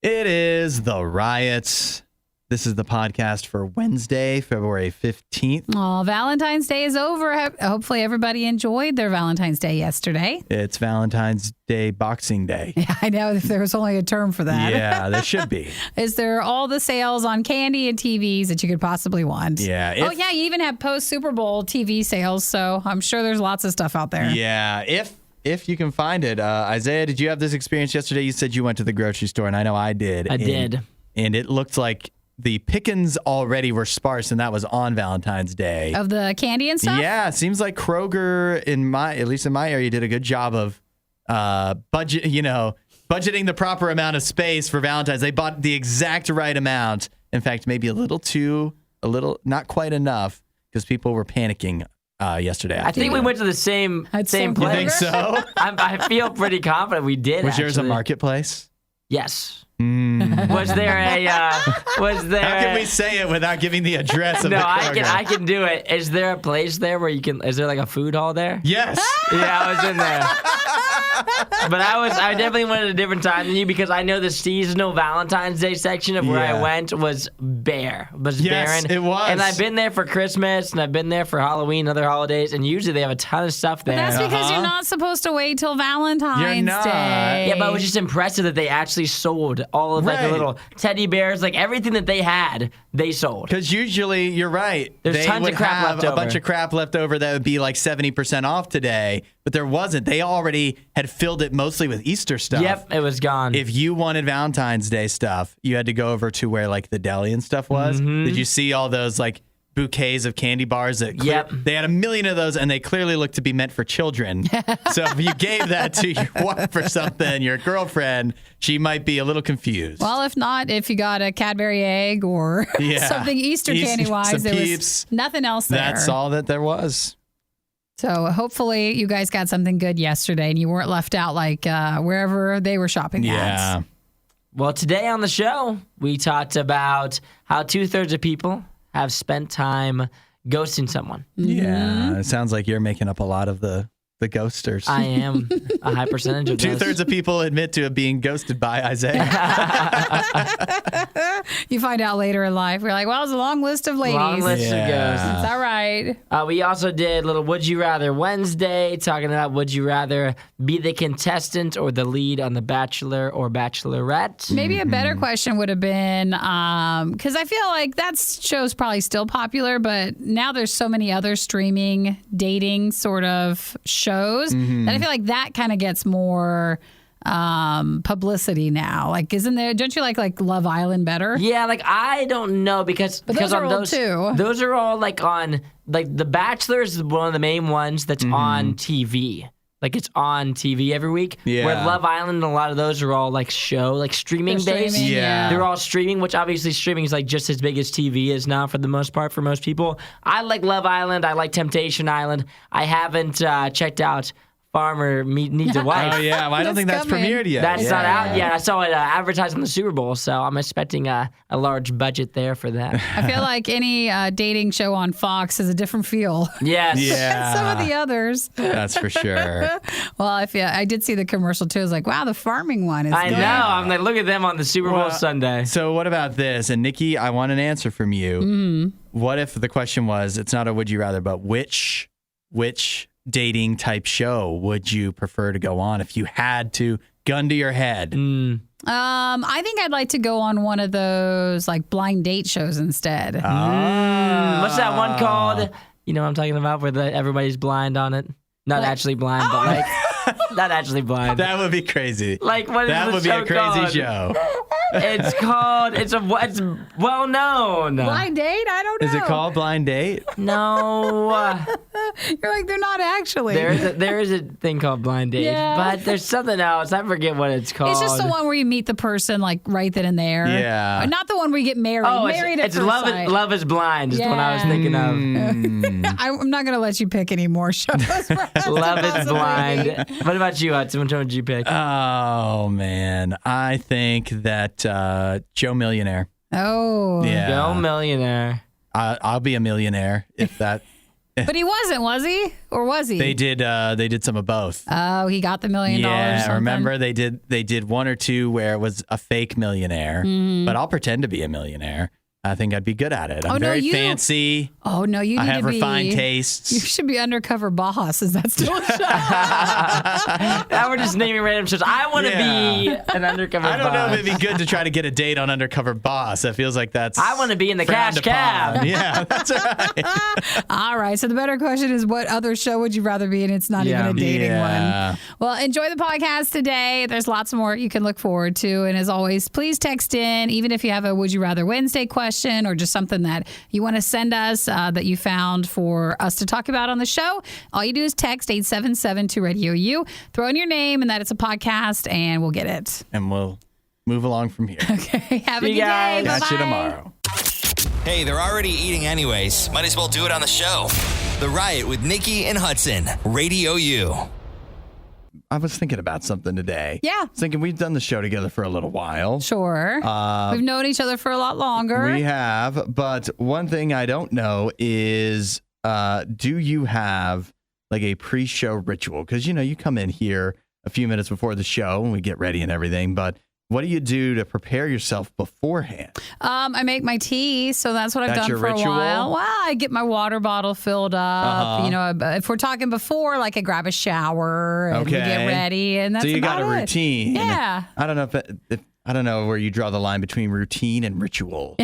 It is The Riot. This is the podcast for Wednesday, February 15th. Oh, Valentine's Day is over. Hopefully everybody enjoyed their Valentine's Day yesterday. It's Valentine's Day Boxing Day. Yeah, I know if there was only a term for that. Yeah, there should be. Is there all the sales on candy and TVs that you could possibly want? Yeah. You even have post-Super Bowl TV sales, so I'm sure there's lots of stuff out there. Yeah, if you can find it. Isaiah, did you have this experience yesterday? You said you went to the grocery store, and I know I did. I did. And it looked like the pickings already were sparse, and that was on Valentine's Day. Of the candy and stuff? Yeah, it seems like Kroger, at least in my area, did a good job of budgeting the proper amount of space for Valentine's. They bought the exact right amount. In fact, maybe not quite enough, because people were panicking yesterday. I think we went to the same place. You think so? I feel pretty confident we did. Was yours a marketplace? Yes. Was there How can we say it without giving the address of the Kroger? I can do it. Is there a place there where is there like a food hall there? Yes. Yeah, I was in there. But I definitely went at a different time than you, because I know the seasonal Valentine's Day section of where I went was bare. Yes, barren. it was. And I've been there for Christmas, and I've been there for Halloween and other holidays, and usually they have a ton of stuff there. But that's because you're not supposed to wait till Valentine's Day. Yeah, but it was just impressive that they actually sold all of like the little teddy bears, like everything that they had, they sold. Because usually, you're right. There's tons of crap left over. A bunch of crap left over that would be like 70% off today, but there wasn't. They already had filled it mostly with Easter stuff. Yep, it was gone. If you wanted Valentine's Day stuff, you had to go over to where like the deli and stuff was. Mm-hmm. Did you see all those like bouquets of candy bars that they had a million of those, and they clearly looked to be meant for children. So if you gave that to your wife or something, your girlfriend, she might be a little confused. Well, if not, if you got a Cadbury egg or something Easter candy-wise, there was nothing else there. That's all that there was. So hopefully you guys got something good yesterday and you weren't left out like wherever they were shopping at. Well, today on the show, we talked about how 2/3 of people have spent time ghosting someone. Yeah, it sounds like you're making up a lot of the ghosters. I am a high percentage of those. 2/3 of people admit to being ghosted by Isaiah. You find out later in life. We're like, well, it's a long list of ladies. Long list of ghosts. It's all right. We also did a little Would You Rather Wednesday, talking about would you rather be the contestant or the lead on The Bachelor or Bachelorette? Maybe a better question would have been, because I feel like that show's probably still popular, but now there's so many other streaming, dating sort of shows that I feel like that kind of gets more publicity now. Like, don't you like Love Island better? Yeah, like I don't know because those are on old too. Those are all like on The Bachelor is one of the main ones that's on TV. Like it's on TV every week. Yeah. Where Love Island and a lot of those are all like streaming based. Yeah. They're all streaming, which obviously streaming is like just as big as TV is now for the most part for most people. I like Love Island. I like Temptation Island. I haven't checked out Farmer Needs a Wife. Oh, yeah. Well, I don't think that's premiered yet. That's not out yet. I saw it advertised on the Super Bowl, so I'm expecting a large budget there for that. I feel like any dating show on Fox has a different feel. Yes. Yeah. Some of the others. That's for sure. Well, I did see the commercial, too. I was like, wow, the farming one is I good. know. I'm like, look at them on the Super Bowl Sunday. So what about this? And Nikki, I want an answer from you. What if the question was, it's not a would you rather, but which dating type show would you prefer to go on if you had to, gun to your head? I think I'd like to go on one of those like blind date shows instead. What's that one called? You know what I'm talking about, where everybody's blind on it? Not actually blind, but like not actually blind. That would be crazy. Like what is that the would be show a crazy called? show. It's well known. Blind date? I don't know. Is it called Blind Date? No. You're like, they're not actually. There is a thing called Blind Date, but there's something else. I forget what it's called. It's just the one where you meet the person like right then and there. Yeah. Not the one where you get married. Oh, married it's at first Love sight. Love is Blind is the one I was thinking of. I'm not going to let you pick any more shows. Love is Blind. What about you, Hudson? Which one would you pick? Oh, man. I think that Joe Millionaire. Oh. Yeah. Joe Millionaire. I'll be a millionaire if But he wasn't, was he? Or was he? They did some of both. Oh, he got the $1 million. Yeah, remember they did one or two where it was a fake millionaire, but I'll pretend to be a millionaire. I think I'd be good at it. I'm very fancy. Oh, no, you need to be. I have refined tastes. You should be undercover boss. Is that still a show? Now we're just naming random shows. I want to be an undercover boss. I don't know if it'd be good to try to get a date on Undercover Boss. That feels like that's... I want to be in the cash cab. Yeah, that's right. All right. So the better question is, what other show would you rather be in? It's not even a dating one. Well, enjoy the podcast today. There's lots more you can look forward to. And as always, please text in, even if you have a Would You Rather Wednesday question or just something that you want to send us that you found for us to talk about on the show. All you do is text 877 to RadioU, throw in your name and that it's a podcast, and we'll get it. And we'll move along from here. Okay. Have a good day. Bye-bye. Catch you tomorrow. Hey, they're already eating anyways. Might as well do it on the show. The Riot with Nikki and Hudson. RadioU. I was thinking about something today. Yeah. I was thinking we've done the show together for a little while. Sure. We've known each other for a lot longer. We have, but one thing I don't know is, do you have like a pre-show ritual? Because, you come in here a few minutes before the show and we get ready and everything, but what do you do to prepare yourself beforehand? I make my tea, so that's what I've done your for ritual? a while. Well, I get my water bottle filled up. If we're talking before, like I grab a shower and we get ready, and that's so you about got a it. routine. Yeah. I don't know if I don't know where you draw the line between routine and ritual.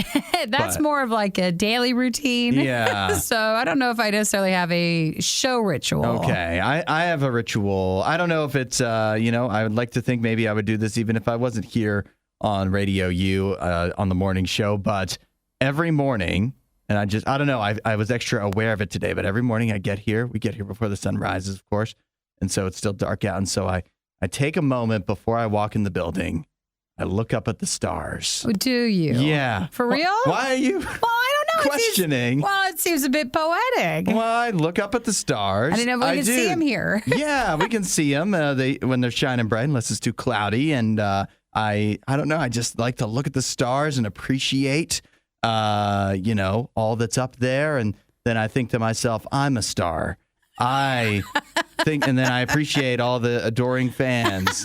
That's more of like a daily routine. Yeah. So I don't know if I necessarily have a show ritual. Okay. I have a ritual. I don't know if it's, I would like to think maybe I would do this even if I wasn't here on Radio U on the morning show. But every morning, and I don't know, I was extra aware of it today, but every morning we get here before the sun rises, of course. And so it's still dark out. And so I take a moment before I walk in the building. I look up at the stars. Oh, do you? Yeah. For real? Why are you Well, I don't know. questioning? It seems a bit poetic. Well, I look up at the stars. I didn't know we could see them here. Yeah, we can see them when they're shining bright, unless it's too cloudy. And I don't know. I just like to look at the stars and appreciate, all that's up there. And then I think to myself, I'm a star. I think, and then I appreciate all the adoring fans.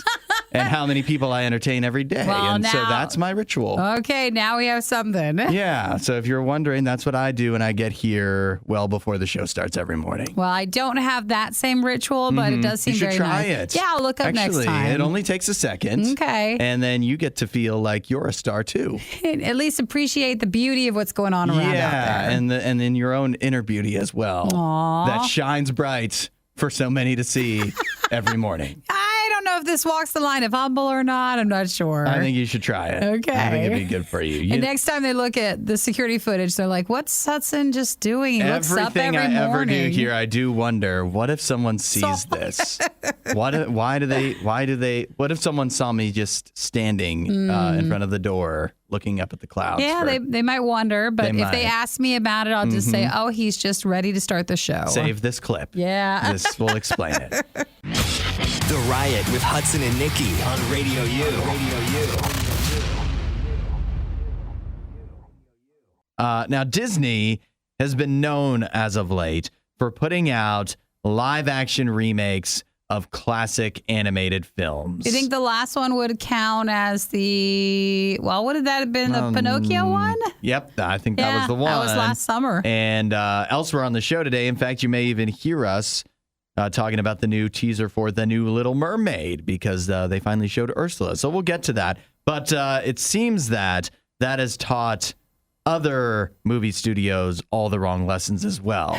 And how many people I entertain every day. Well, so that's my ritual. Okay, now we have something. Yeah. So if you're wondering, that's what I do. And I get here well before the show starts every morning. Well, I don't have that same ritual, but it does seem very nice. You should try it. Yeah, I'll look up next time. It only takes a second. Okay. And then you get to feel like you're a star too. At least appreciate the beauty of what's going on around out there. Yeah, and then your own inner beauty as well. Aww. That shines bright for so many to see every morning. I don't know if this walks the line of humble or not. I'm not sure. I think you should try it. Okay. I think it'd be good for you. And next time they look at the security footage, they're like, what's Hudson just doing? He looks up every Everything I ever do morning. here, I do wonder, what if someone sees this? What if someone saw me just standing in front of the door looking up at the clouds? Yeah, they might wonder, but if they ask me about it, I'll just say, oh, he's just ready to start the show. Save this clip. Yeah. This will explain it. The Riot with Hudson and Nikki on Radio U. Now, Disney has been known as of late for putting out live-action remakes of classic animated films. Do you think the last one would count as would have that have been the Pinocchio one? Yep, I think that was the one. That was last summer. And elsewhere on the show today, in fact, you may even hear us talking about the new teaser for The New Little Mermaid because they finally showed Ursula. So we'll get to that. But it seems that has taught other movie studios all the wrong lessons as well.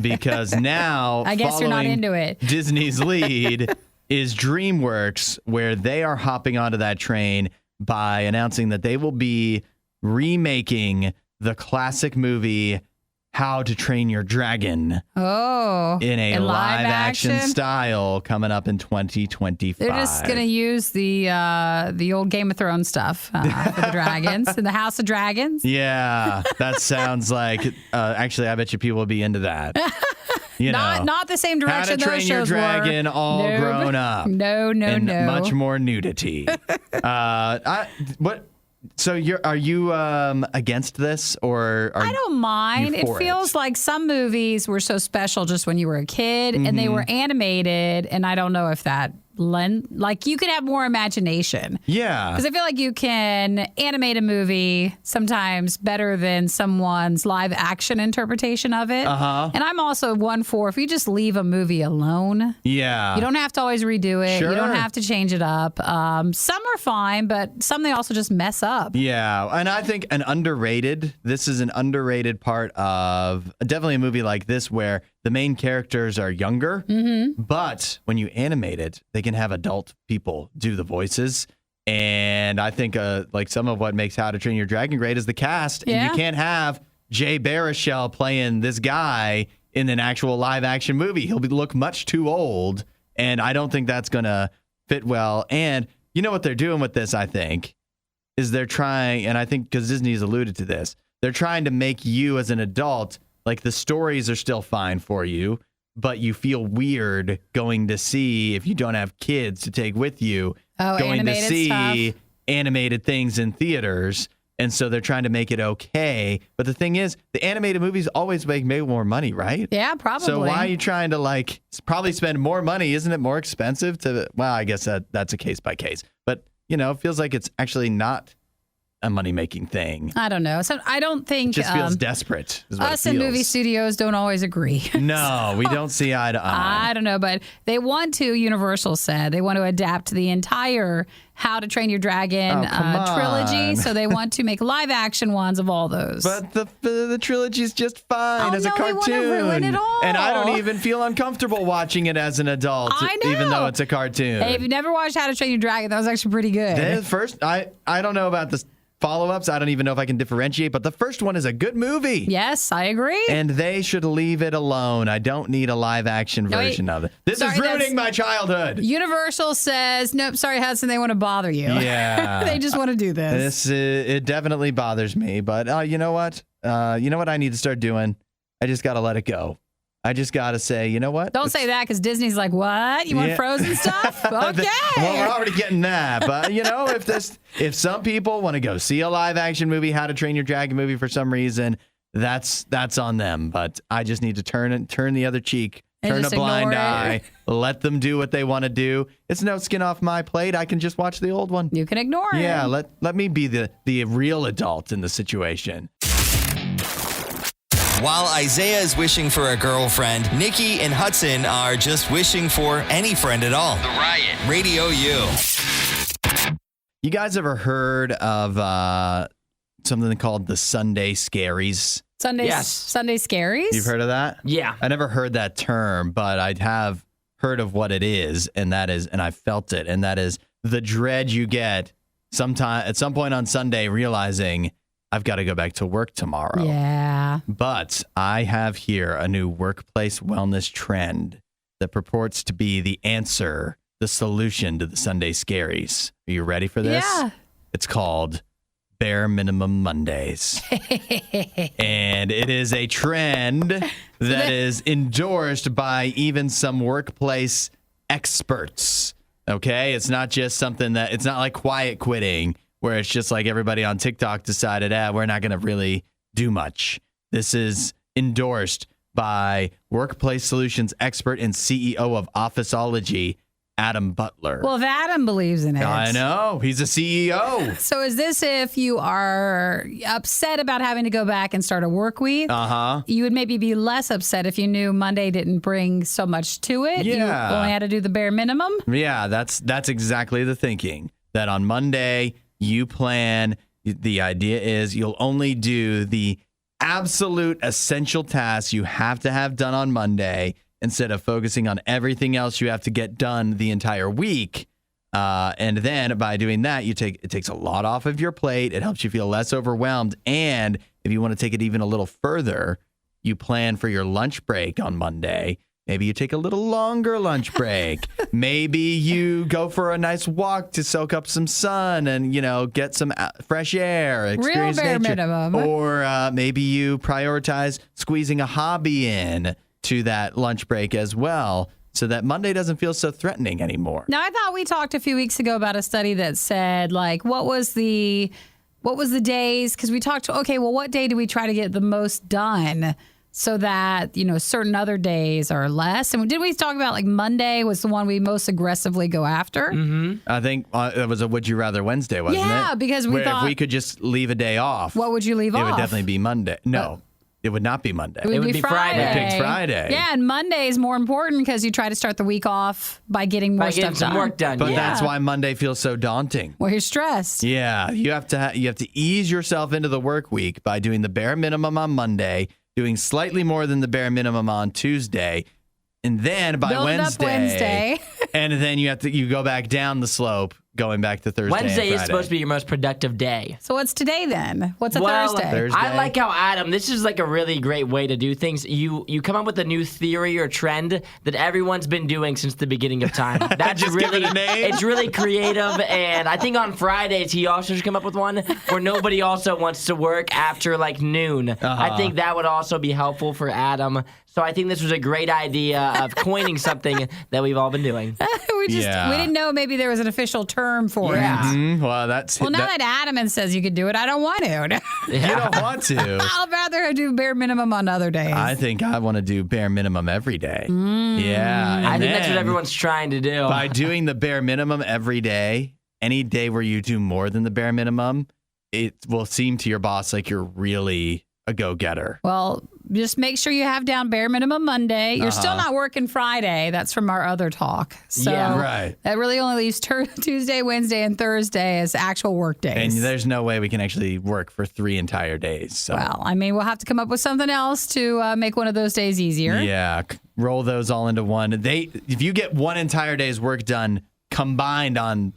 Because now, I guess you're not into it. Disney's lead is DreamWorks, where they are hopping onto that train by announcing that they will be remaking the classic movie How to Train Your Dragon. Oh, in a live action style coming up in 2025. They're just going to use the old Game of Thrones stuff for the dragons and the House of Dragons. Yeah, that sounds like, actually, I bet you people will be into that. Not the same direction How to Train Your Dragon all grown up. No. Much more nudity. So are you against this, or I don't mind. It feels like some movies were so special just when you were a kid, and they were animated, and I don't know if that like you could have more imagination. Yeah. Because I feel like you can animate a movie sometimes better than someone's live action interpretation of it. And I'm also one for if you just leave a movie alone. Yeah. You don't have to always redo it. Sure. You don't have to change it up. Some are fine, but some they also just mess up. Yeah. And I think this is an underrated part of definitely a movie like this where the main characters are younger, but when you animate it, they can have adult people do the voices. And I think like some of what makes How to Train Your Dragon great is the cast. Yeah. And you can't have Jay Baruchel playing this guy in an actual live action movie. He'll look much too old. And I don't think that's going to fit well. And you know what they're doing with this, I think, is they're trying, and I think because Disney's alluded to this, they're trying to make you as an adult, like the stories are still fine for you, but you feel weird going to see, if you don't have kids to take with you, going to see stuff. Animated things in theaters. And so they're trying to make it okay. But the thing is, the animated movies always make more money, right? Yeah, probably. So why are you trying to probably spend more money? Isn't it more expensive to, well, I guess that's a case by case. But, it feels like it's actually not a money-making thing. I don't know. So I don't think... It just feels desperate. Is what us and movie studios don't always agree. No, we don't see eye to eye. I don't know, but they want to, Universal said, they want to adapt the entire How to Train Your Dragon trilogy. So they want to make live-action ones of all those. But the trilogy's just fine as a cartoon. They want to ruin it all. And I don't even feel uncomfortable watching it as an adult, I know. even though it's a cartoon. Hey, if you've never watched How to Train Your Dragon, that was actually pretty good. The first, I don't know about the follow-ups. I don't even know if I can differentiate, but the first one is a good movie. Yes, I agree. And they should leave it alone. I don't need a live-action version of it. This is ruining my childhood. Universal says, nope, sorry, Hudson, they want to bother you. Yeah. They just want to do this. It definitely bothers me, but you know what? You know what I need to start doing? I just got to let it go. I just got to say, you know what? Don't say that because Disney's like, what? You want Frozen stuff? Okay. Well, we're already getting that. But, if some people want to go see a live action movie, How to Train Your Dragon movie for some reason, that's on them. But I just need to turn the other cheek, turn a blind eye, let them do what they want to do. It's no skin off my plate. I can just watch the old one. You can ignore it. Yeah, let me be the real adult in the situation. While Isaiah is wishing for a girlfriend, Nikki and Hudson are just wishing for any friend at all. The Riot. RadioU. You guys ever heard of something called the Sunday Scaries? Sunday Scaries? You've heard of that? Yeah. I never heard that term, but I have heard of what it is, and I felt it, and that is the dread you get at some point on Sunday realizing I've got to go back to work tomorrow. Yeah. But I have here a new workplace wellness trend that purports to be the answer, the solution to the Sunday Scaries. Are you ready for this? Yeah. It's called Bare Minimum Mondays. And it is a trend that is endorsed by even some workplace experts. Okay? It's not just something it's not like quiet quitting, where it's just like everybody on TikTok decided, we're not going to really do much. This is endorsed by workplace solutions expert and CEO of Officeology, Adam Butler. Well, if Adam believes in it. I know. He's a CEO. So is this if you are upset about having to go back and start a work week? You would maybe be less upset if you knew Monday didn't bring so much to it. Yeah. You only had to do the bare minimum. Yeah, that's exactly the thinking. That on Monday, you plan. The idea is you'll only do the absolute essential tasks you have to have done on Monday instead of focusing on everything else you have to get done the entire week. And then by doing that, it takes a lot off of your plate. It helps you feel less overwhelmed. And if you want to take it even a little further, you plan for your lunch break on Monday. Maybe you take a little longer lunch break. Maybe you go for a nice walk to soak up some sun and, get some fresh air, experience Real bare nature. minimum. Or maybe you prioritize squeezing a hobby in to that lunch break as well, so that Monday doesn't feel so threatening anymore. Now, I thought we talked a few weeks ago about a study that said, what was the what was the days? Because we talked, okay, well, what day do we try to get the most done so that, certain other days are less? And did we talk about like Monday was the one we most aggressively go after? Mm-hmm. I think it was a Would You Rather Wednesday, wasn't it? Yeah, because we thought, if we could just leave a day off. What would you leave off? It would definitely be Monday. No, it would not be Monday. It would be Friday. We picked Friday. Yeah, and Monday is more important because you try to start the week off by getting more stuff some done. work done. But yeah. that's why Monday feels so daunting. Well, you're stressed. Yeah, you have to ease yourself into the work week by doing the bare minimum on Monday, doing slightly more than the bare minimum on Tuesday, and then by Build Wednesday, and then you go back down the slope, going back to Thursday. Wednesday and is supposed to be your most productive day. So what's today then? What's a Thursday? Thursday. I like how Adam, this is like a really great way to do things. You come up with a new theory or trend that everyone's been doing since the beginning of time. That's Just give it a name? It's really creative, and I think on Fridays he also should come up with one where nobody also wants to work after like noon. I think that would also be helpful for Adam. So I think this was a great idea of coining something that we've all been doing. we didn't know maybe there was an official term for it. Well, Now that Adam says you could do it, I don't want to. you don't want to. I'll rather do bare minimum on other days. I think I want to do bare minimum every day. Yeah, and I think that's what then everyone's trying to do. by doing the bare minimum every day. Any day where you do more than the bare minimum, it will seem to your boss like you're really a go-getter. Well, just make sure you have down bare minimum Monday. You're still not working Friday. That's from our other talk. So Yeah. Right. that really only leaves Tuesday, Wednesday, and Thursday as actual work days. And there's no way we can actually work for 3 entire days. So. Well, I mean, we'll have to come up with something else to make one of those days easier. Yeah, roll those all into one. If you get one entire day's work done combined on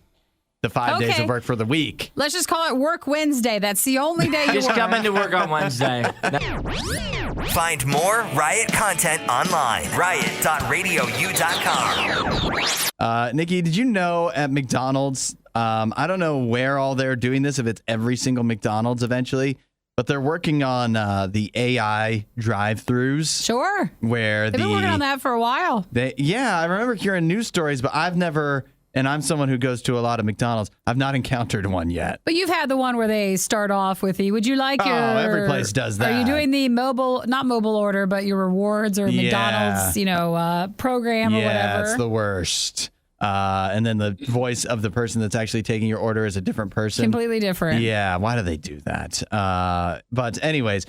the 5 days of work for the week. Let's just call it Work Wednesday. That's the only day you Just work. come into work on Wednesday. Find more Riot content online. Riot.radiou.com. Nikki, did you know at McDonald's, I don't know where all they're doing this, if it's every single McDonald's eventually, but they're working on the AI drive-thrus. Sure. Where They've been working on that for a while. I remember hearing news stories, but I've never, and I'm someone who goes to a lot of McDonald's, I've not encountered one yet. But you've had the one where they start off with the, would you like your... Oh, every place does that. Are you doing the not mobile order, but your rewards or McDonald's, program or whatever? Yeah, it's the worst. And then the voice of the person that's actually taking your order is a different person. Completely different. Yeah, why do they do that? But anyways,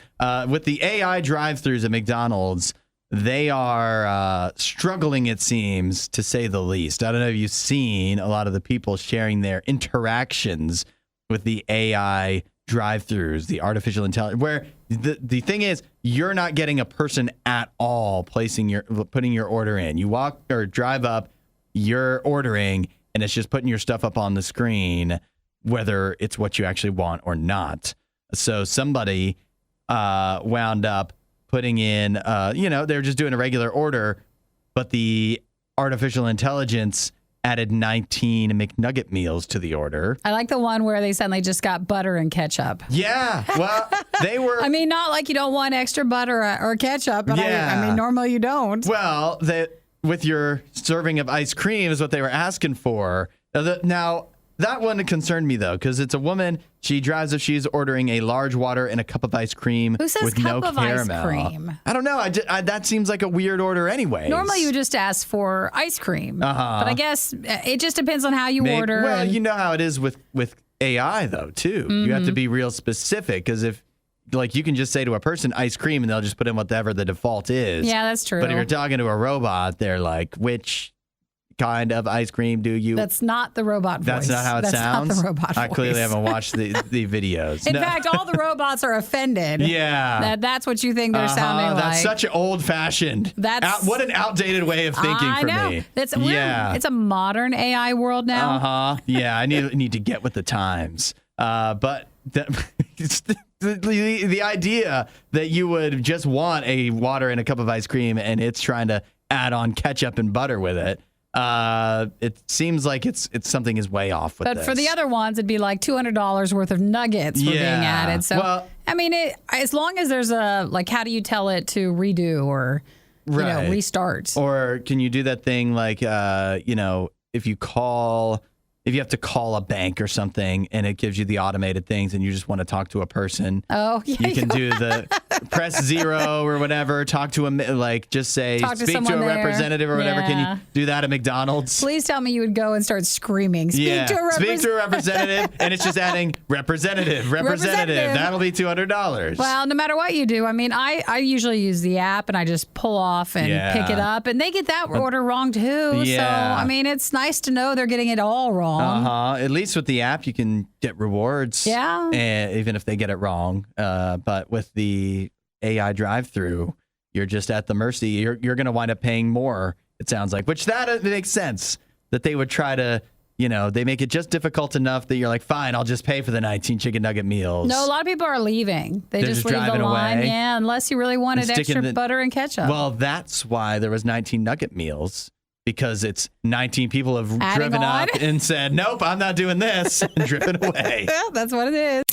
with the AI drive-thrus at McDonald's, they are struggling, it seems, to say the least. I don't know if you've seen a lot of the people sharing their interactions with the AI drive-thrus, the artificial intelligence, where the thing is, you're not getting a person at all putting your order in. You walk or drive up, you're ordering, and it's just putting your stuff up on the screen, whether it's what you actually want or not. So somebody wound up putting in, they're just doing a regular order, but the artificial intelligence added 19 McNugget meals to the order. I like the one where they suddenly just got butter and ketchup. Yeah, well, they were... I mean, not like you don't want extra butter or ketchup, but I mean, normally you don't. Well, with your serving of ice cream is what they were asking for. Now, that one concerned me, though, because it's a woman. She drives if she's ordering a large water and a cup of ice cream Who says with cup no of caramel. ice cream? I don't know. That seems like a weird order anyway. Normally you just ask for ice cream. But I guess it just depends on how you order. Well, you know how it is with AI, though, too. Mm-hmm. You have to be real specific, because if you can just say to a person ice cream and they'll just put in whatever the default is. Yeah, that's true. But if you're talking to a robot, they're like, which kind of ice cream do you? That's not the robot voice. That's not how it sounds? That's not the robot voice. I clearly haven't watched the videos. In fact, all the robots are offended. Yeah. That's what you think they're sounding like. That's such an old-fashioned. What an outdated way of thinking I for know. me. It's a modern AI world now. Yeah, I need to get with the times. But it's the idea that you would just want a water and a cup of ice cream and it's trying to add on ketchup and butter with it. It seems like it's something is way off with this. But for the other ones, it'd be like $200 worth of nuggets for being added. So, I mean, as long as there's how do you tell it to redo or, restart? Or can you do that thing if you call if you have to call a bank or something and it gives you the automated things and you just want to talk to a person. Oh, yeah. You can do the press 0 or whatever, talk to just say, speak to a representative or whatever. Yeah. Can you do that at McDonald's? Please tell me you would go and start screaming. Speak to a representative. And it's just adding representative. That'll be $200. Well, no matter what you do, I mean, I usually use the app and I just pull off and pick it up. And they get that order wrong too. Yeah. So, I mean, it's nice to know they're getting it all wrong. At least with the app, you can get rewards. Yeah. Even if they get it wrong. But with the AI drive-through, you're just at the mercy. You're going to wind up paying more, it sounds like, which that makes sense that they would try to, they make it just difficult enough that you're like, fine, I'll just pay for the 19 chicken nugget meals. No, a lot of people are leaving. They're just leave the driving line. away. Yeah, unless you really wanted extra butter and ketchup. Well, that's why there was 19 nugget meals. Because it's 19 people have driven up and said, nope, I'm not doing this, and driven away. Yeah, that's what it is.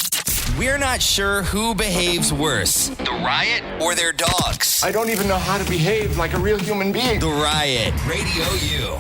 We're not sure who behaves worse, the Riot or their dogs. I don't even know how to behave like a real human being. The Riot, Radio U.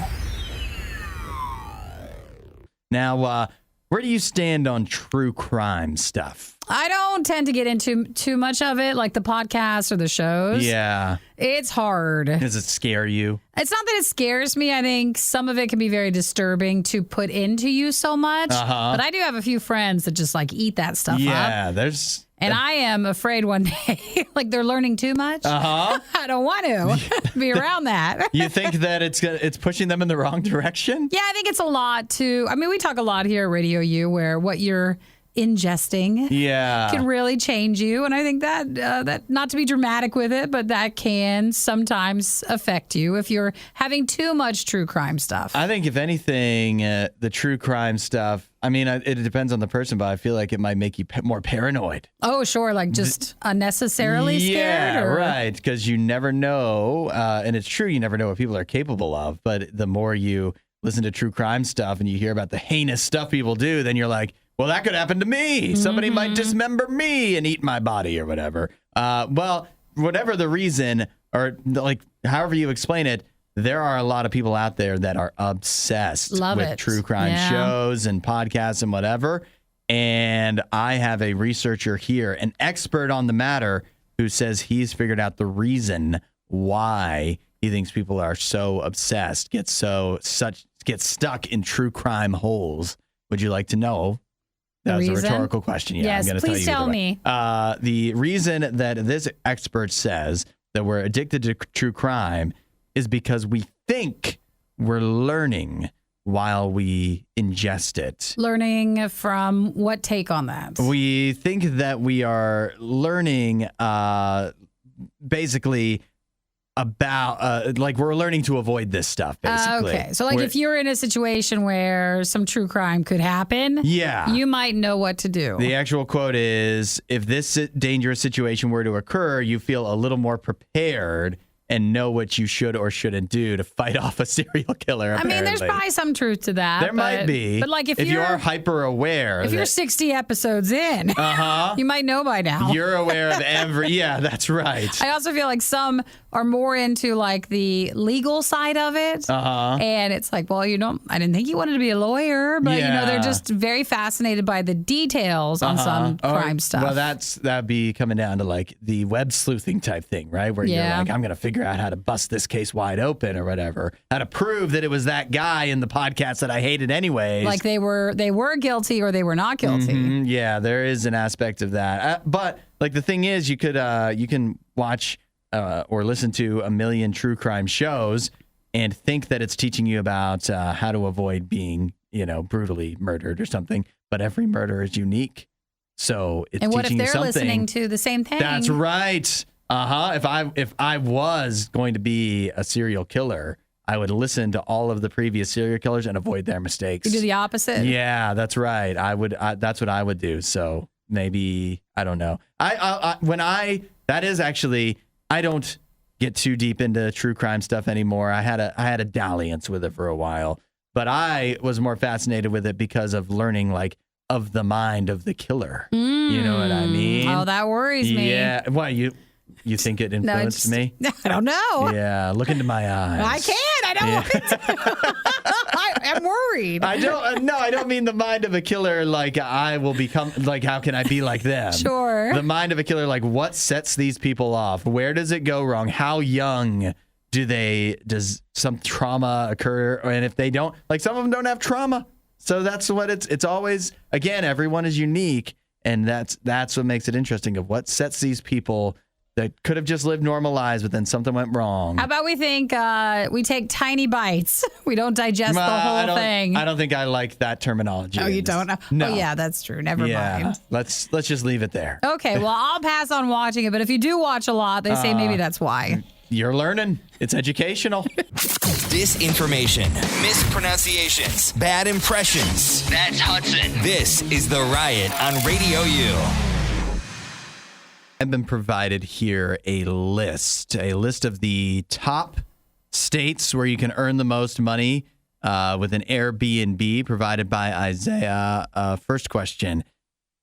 Now, where do you stand on true crime stuff? I don't tend to get into too much of it, like the podcasts or the shows. Yeah. It's hard. Does it scare you? It's not that it scares me. I think some of it can be very disturbing to put into you so much. But I do have a few friends that just eat that stuff up. Yeah, there's... And I am afraid one day, they're learning too much. I don't want to be around that. You think that it's pushing them in the wrong direction? Yeah, I think it's a lot too. I mean, we talk a lot here at Radio U where what you're ingesting can really change you. And I think that not to be dramatic with it, but that can sometimes affect you if you're having too much true crime stuff. I think if anything, the true crime stuff, I mean, it depends on the person, but I feel like it might make you more paranoid. Oh, sure. Just unnecessarily scared? Yeah, right. Because you never know. And it's true, you never know what people are capable of. But the more you listen to true crime stuff and you hear about the heinous stuff people do, then you're like, well, that could happen to me. Somebody might dismember me and eat my body or whatever. Well, whatever the reason, or however you explain it, there are a lot of people out there that are obsessed with true crime shows and podcasts and whatever. And I have a researcher here, an expert on the matter, who says he's figured out the reason why he thinks people are so obsessed, get stuck in true crime holes. Would you like to know? That was a rhetorical question. Yeah, yes, I'm going to please tell me. The reason that this expert says that we're addicted to true crime is because we think we're learning while we ingest it. Learning from what take on that? We think that we are learning basically about we're learning to avoid this stuff, basically. Okay. So if you're in a situation where some true crime could happen, you might know what to do. The actual quote is, if this dangerous situation were to occur, you feel a little more prepared and know what you should or shouldn't do to fight off a serial killer. I mean, there's probably some truth to that. There might be. But if you are hyper aware, if you're 60 episodes in, you might know by now. You're aware of every. Yeah, that's right. I also feel like some are more into the legal side of it, and it's well, I didn't think you wanted to be a lawyer, but they're just very fascinated by the details on some crime stuff. Well, that'd be coming down to the web sleuthing type thing, right? Where you're I'm going to figure out how to bust this case wide open or whatever, how to prove that it was that guy in the podcast that I hated anyways. They were guilty or they were not guilty. Yeah, there is an aspect of that. But the thing is, you can watch or listen to a million true crime shows and think that it's teaching you about how to avoid being, brutally murdered or something. But every murder is unique. So it's teaching you something. And what if they're listening to the same thing? That's right. If I was going to be a serial killer, I would listen to all of the previous serial killers and avoid their mistakes. You do the opposite? Yeah, that's right. That's what I would do. So maybe, I don't know. I don't get too deep into true crime stuff anymore. I had a dalliance with it for a while, but I was more fascinated with it because of learning of the mind of the killer. You know what I mean? Oh, that worries me. Yeah. Why you think it influenced me? I don't know. Yeah. Look into my eyes. I can't. I don't want to. I'm worried. I don't mean the mind of a killer like I will become, like how can I be like them? Sure. The mind of a killer, like what sets these people off? Where does it go wrong? How young does some trauma occur? And if they don't, like some of them don't have trauma. So that's what it's always, again, everyone is unique. And that's what makes it interesting of what sets these people that could have just lived normal lives, but then something went wrong. How about we think we take tiny bites? We don't digest the whole thing. I don't think I like that terminology. Oh, you don't? No. Oh, yeah, that's true. Never mind. Let's just leave it there. Okay, well, I'll pass on watching it, but if you do watch a lot, they say maybe that's why. You're learning. It's educational. Disinformation, mispronunciations, bad impressions. That's Hudson. This is The Riot on Radio U. I've been provided here a list of the top states where you can earn the most money with an Airbnb provided by Isaiah. First question.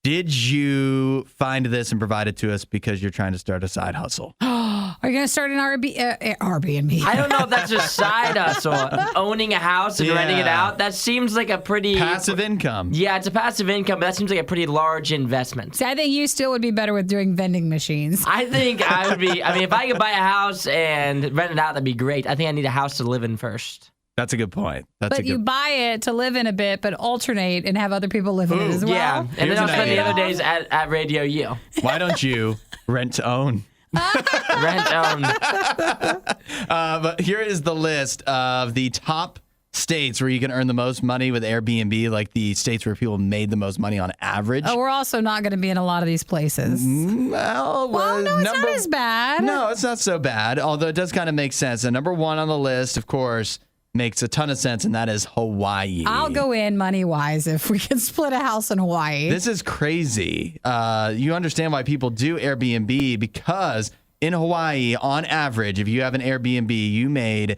Did you find this and provide it to us because you're trying to start a side hustle? Are you going to start an Airbnb? I don't know if that's a side hustle. Owning a house and renting it out, that seems like a pretty... Passive income. Yeah, it's a passive income, but that seems like a pretty large investment. See, I think you still would be better with doing vending machines. I think I would be... I mean, if I could buy a house and rent it out, that'd be great. I think I need a house to live in first. That's a good point. But you buy it to live in a bit, but alternate and have other people live in it as well. Yeah, and Here's then I'll an spend the idea. other days at Radio U. Why don't you rent to own? Rent owned. But here is the list of the top states where you can earn the most money with Airbnb, like the states where people made the most money on average. Oh, we're also not going to be in a lot of these places. Well, No, it's not as bad. No, it's not so bad, although it does kind of make sense. And number one on the list, of course, makes a ton of sense, and that is Hawaii. I'll go in money-wise if we can split a house in Hawaii. This is crazy. You understand why people do Airbnb, because in Hawaii, on average, if you have an Airbnb, you made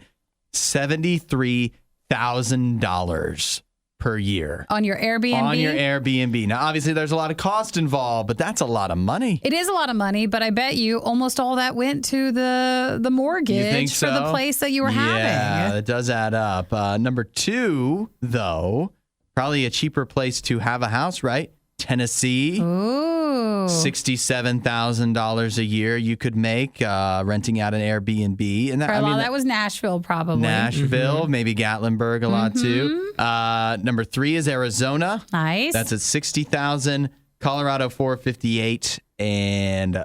$73,000 per year. On your Airbnb? On your Airbnb. Now, obviously, there's a lot of cost involved, but that's a lot of money. It is a lot of money, but I bet you almost all that went to the mortgage You think so? for the place that you were having. Yeah, it does add up. Number two, though, probably a cheaper place to have a house, right? Tennessee. Ooh. $67,000 a year you could make renting out an Airbnb. And that was Nashville, probably. Nashville, maybe Gatlinburg a lot too. Number three is Arizona. Nice. That's at $60,000. Colorado, $458, and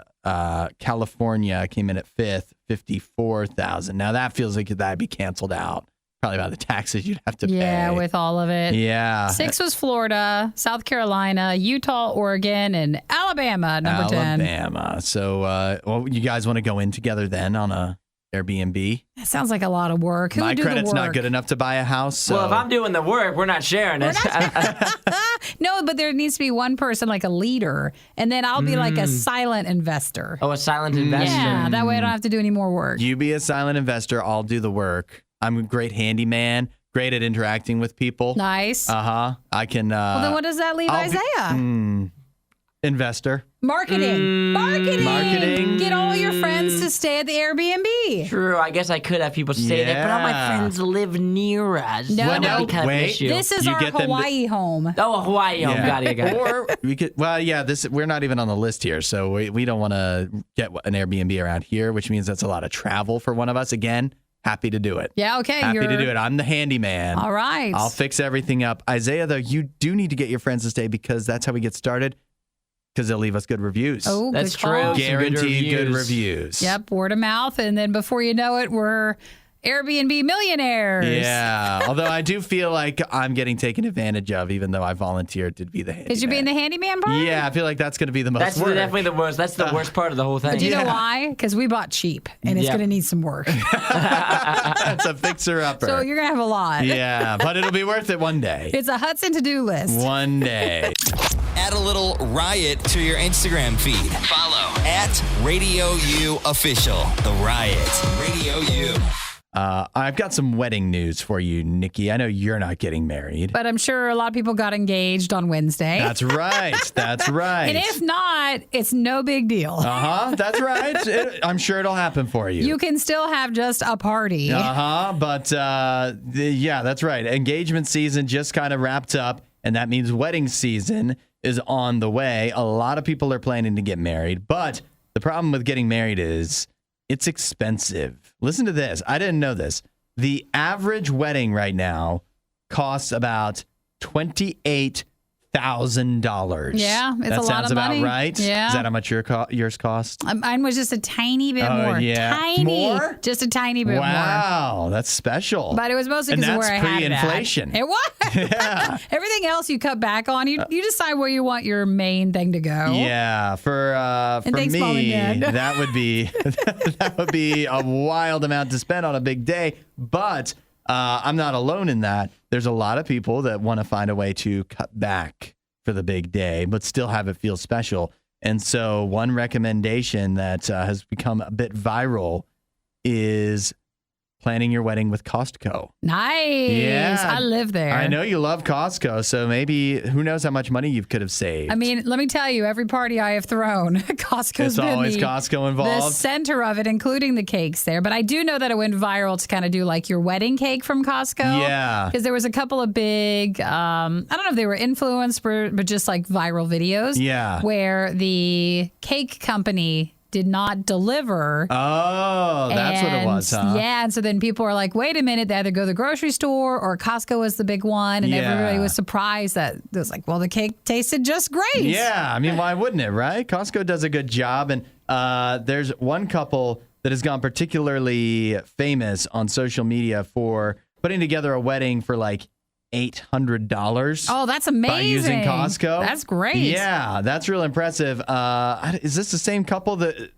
California came in at fifth, $54,000. Now that feels like that'd be canceled out. Probably by the taxes you'd have to pay. Yeah, with all of it. Yeah. 6 was Florida, South Carolina, Utah, Oregon, and Alabama, number 10. Alabama. So, you guys want to go in together then on a Airbnb? That sounds like a lot of work. Who My would do credit's the work? not good enough to buy a house. So. Well, if I'm doing the work, we're not sharing it. No, but there needs to be one person, like a leader, and then I'll be like a silent investor. Oh, a silent investor. Yeah, that way I don't have to do any more work. You be a silent investor. I'll do the work. I'm a great handyman, great at interacting with people. Nice. I can. Well, then what does that leave Isaiah? Investor. Marketing. Marketing. Get all your friends to stay at the Airbnb. True, I guess I could have people stay there, but all my friends live near us. No, That would no, be kind of an wait. issue. This is You our get them to- Hawaii home. Oh, a Hawaii home. Yeah. Got it. Or we could. Well, yeah. We're not even on the list here, so we don't want to get an Airbnb around here, which means that's a lot of travel for one of us. Again, happy to do it. Yeah, okay. Happy to do it. I'm the handyman. All right. I'll fix everything up. Isaiah, though, you do need to get your friends to stay because that's how we get started. Because they'll leave us good reviews. Oh, That's good call. true. Guaranteed good reviews. reviews. Yep, word of mouth. And then before you know it, we're Airbnb millionaires. Yeah. Although I do feel like I'm getting taken advantage of, even though I volunteered to be the handyman. Is you being the handyman part? Yeah, I feel like that's going to be the most That's work. definitely the worst. That's the worst part of the whole thing. Do you know why? Because we bought cheap, and it's Yeah. going to need some work. That's a fixer-upper. So you're going to have a lot. Yeah, but it'll be worth it one day. It's a Hudson to-do list. One day. Add a little riot to your Instagram feed. Follow @RadioU Official. The Riot. Radio U. I've got some wedding news for you, Nikki. I know you're not getting married. But I'm sure a lot of people got engaged on Wednesday. That's right. That's right. And if not, it's no big deal. That's right. I'm sure it'll happen for you. You can still have just a party. But yeah, that's right. Engagement season just kind of wrapped up, and that means wedding season is on the way. A lot of people are planning to get married, but the problem with getting married is it's expensive. Listen to this. I didn't know this. The average wedding right now costs about $28,000. Yeah, it's that a lot sounds of about money. right. Yeah. Is that how much yours cost? Mine was just a tiny bit more. Yeah. Tiny. More? Just a tiny bit more. Wow, that's special. But it was mostly because of where I had it at. pre-inflation. It was. Yeah. Everything else you cut back on. You decide where you want your main thing to go. Yeah, for thanks, Mom me, and Dad. that would be a wild amount to spend on a big day. But I'm not alone in that. There's a lot of people that want to find a way to cut back for the big day, but still have it feel special. And so one recommendation that has become a bit viral is planning your wedding with Costco. Nice. Yeah. I live there. I know you love Costco, so maybe who knows how much money you could have saved. I mean, let me tell you, every party I have thrown, Costco's it's been always the Costco involved. The center of it, including the cakes there. But I do know that it went viral to kind of do like your wedding cake from Costco. Yeah. Because there was a couple of big, I don't know if they were influenced, but just like viral videos. Yeah. Where the cake company did not deliver. Oh, that's what it was, huh? Yeah, and so then people are like, wait a minute, they either go to the grocery store or Costco was the big one, and everybody was surprised that it was like, well, the cake tasted just great. Yeah, I mean, why wouldn't it, right? Costco does a good job, and there's one couple that has gone particularly famous on social media for putting together a wedding for like $800. Oh, that's amazing. By using Costco. That's great. Yeah, that's real impressive. Is this the same couple that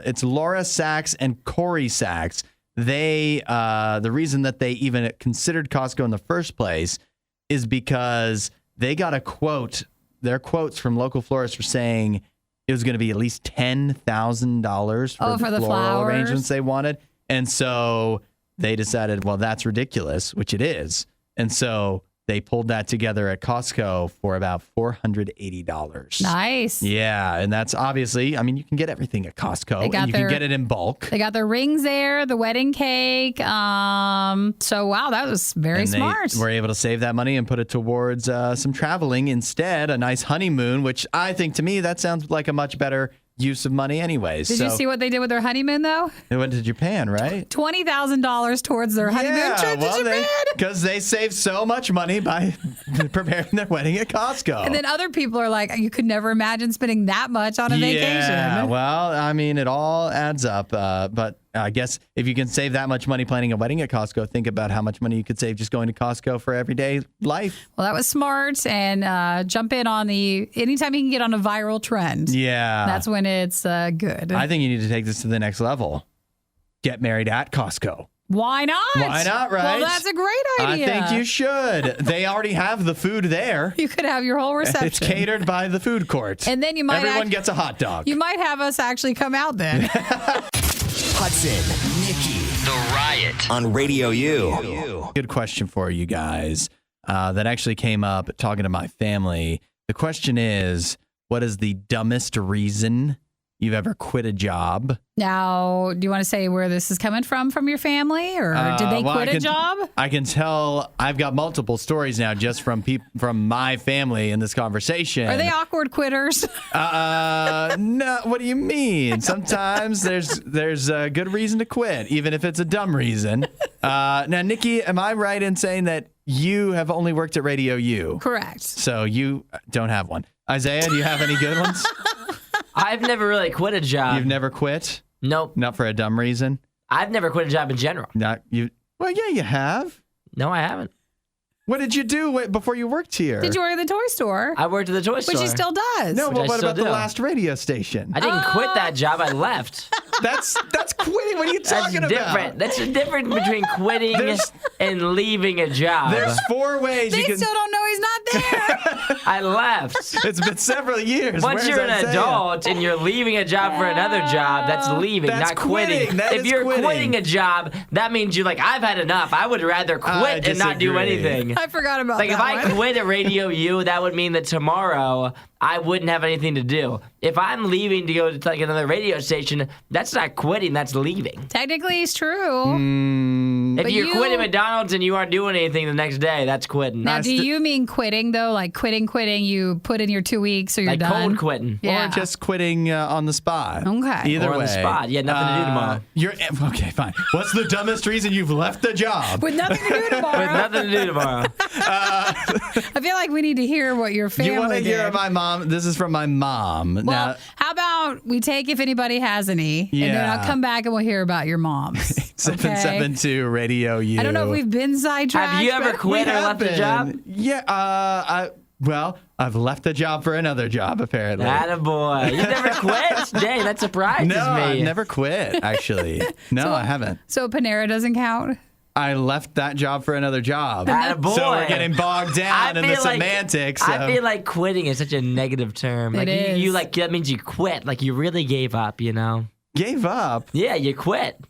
it's Laura Sachs and Corey Sachs. The reason that they even considered Costco in the first place is because they got a quote. Their quotes from local florists were saying it was going to be at least $10,000 for the floral arrangements they wanted. And so they decided, well, that's ridiculous, which it is. And so they pulled that together at Costco for about $480. Nice. Yeah. And that's obviously, I mean, you can get everything at Costco and you can get it in bulk. They got their rings there, the wedding cake. So, wow, that was very smart. They were able to save that money and put it towards some traveling instead, a nice honeymoon, which I think to me, that sounds like a much better use of money anyways. Did you see what they did with their honeymoon, though? They went to Japan, right? $20,000 towards their honeymoon trip to Japan. Because they saved so much money by preparing their wedding at Costco. And then other people are like, you could never imagine spending that much on a vacation. Yeah, well, I mean, it all adds up. But I guess if you can save that much money planning a wedding at Costco, think about how much money you could save just going to Costco for everyday life. Well, that was smart. And jump in on anytime you can get on a viral trend. Yeah. That's when it's good. I think you need to take this to the next level. Get married at Costco. Why not? Why not, right? Well, that's a great idea. I think you should. They already have the food there. You could have your whole reception. It's catered by the food court. And then you might everyone gets a hot dog. You might have us actually come out then. Hudson, Nikki, The Riot on Radio U. Good question for you guys that actually came up talking to my family. The question is, what is the dumbest reason you've ever quit a job? Now, do you want to say where this is coming from your family, or did they quit a job? I can tell. I've got multiple stories now just from from my family in this conversation. Are they awkward quitters? No. What do you mean? Sometimes there's a good reason to quit, even if it's a dumb reason. Now, Nikki, am I right in saying that you have only worked at RadioU? Correct. So you don't have one. Isaiah, do you have any good ones? I've never really quit a job. You've never quit? Nope. Not for a dumb reason? I've never quit a job in general. Not you. Well, yeah, you have. No, I haven't. What did you do before you worked here? Did you work at the toy store? I worked at the toy store. Which he still does. No, but what about do. the last radio station? I didn't quit that job. I left. That's quitting. What are you talking That's about? different. That's the difference between quitting and leaving a job. There's 4 ways They you can. still don't know he's not there. I left. It's been several years. Once Where's you're an that saying? adult and you're leaving a job for another job, that's leaving, That's not quitting. quitting. That If is you're quitting. quitting a job, that means you're like, I've had enough. I would rather quit and not do disagree. anything. I forgot about Like, that if I one. quit at Radio U, that would mean that tomorrow I wouldn't have anything to do. If I'm leaving to go to like another radio station, that's not quitting, that's leaving. Technically, it's true. If But you're you- quitting McDonald's and you aren't doing anything the next day, that's quitting. Now, do you mean quitting, though? Like quitting, you put in your 2 weeks or you're like done? cold quitting. Yeah. Or just quitting on the spot. Okay. Either Or on way. the spot. You had nothing to do tomorrow. You're okay. Fine. What's the dumbest reason you've left the job? With nothing to do tomorrow. With nothing to do tomorrow. I feel like we need to hear what your family You want to did. hear my mom? This is from my mom. Well, Now, how about we take if anybody has any, and then Yeah. I'll come back and we'll hear about your mom's. 772 Radio U. I don't know if we've been sidetracked. Have you ever but- quit or have left a job? been. Yeah. I've left a job for another job, apparently. Attaboy. You never quit? Dang, that surprises No, me. I've never quit, actually. No, I haven't. So Panera doesn't count? I left that job for another job. Attaboy. So we're getting bogged down in the feel like- semantics. I of- feel like quitting is such a negative term. Like It you is. like that means you quit. Like you really gave up, you know? Gave up. Yeah, you quit.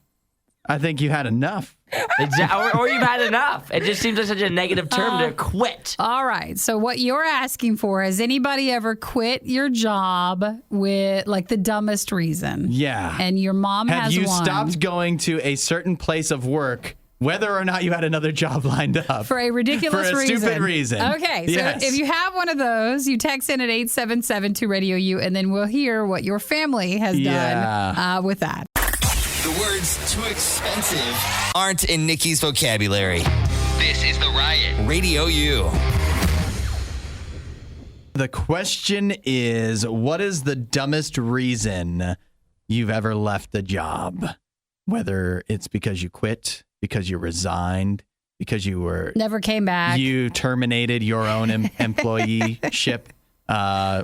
I think you had enough. Or you've had enough. It just seems like such a negative term to quit. All right. So what you're asking for, has anybody ever quit your job with like the dumbest reason? Yeah. And your mom Have has you one. stopped going to a certain place of work, whether or not you had another job lined up? For a ridiculous For a reason. stupid reason. Okay. So Yes. if you have one of those, you text in at 877 to Radio U, and then we'll hear what your family has done with that. The words too expensive aren't in Nikki's vocabulary. This is The Riot. Radio U. The question is, what is the dumbest reason you've ever left a job? Whether it's because you quit, because you resigned, because Never came back. you terminated your own employeeship.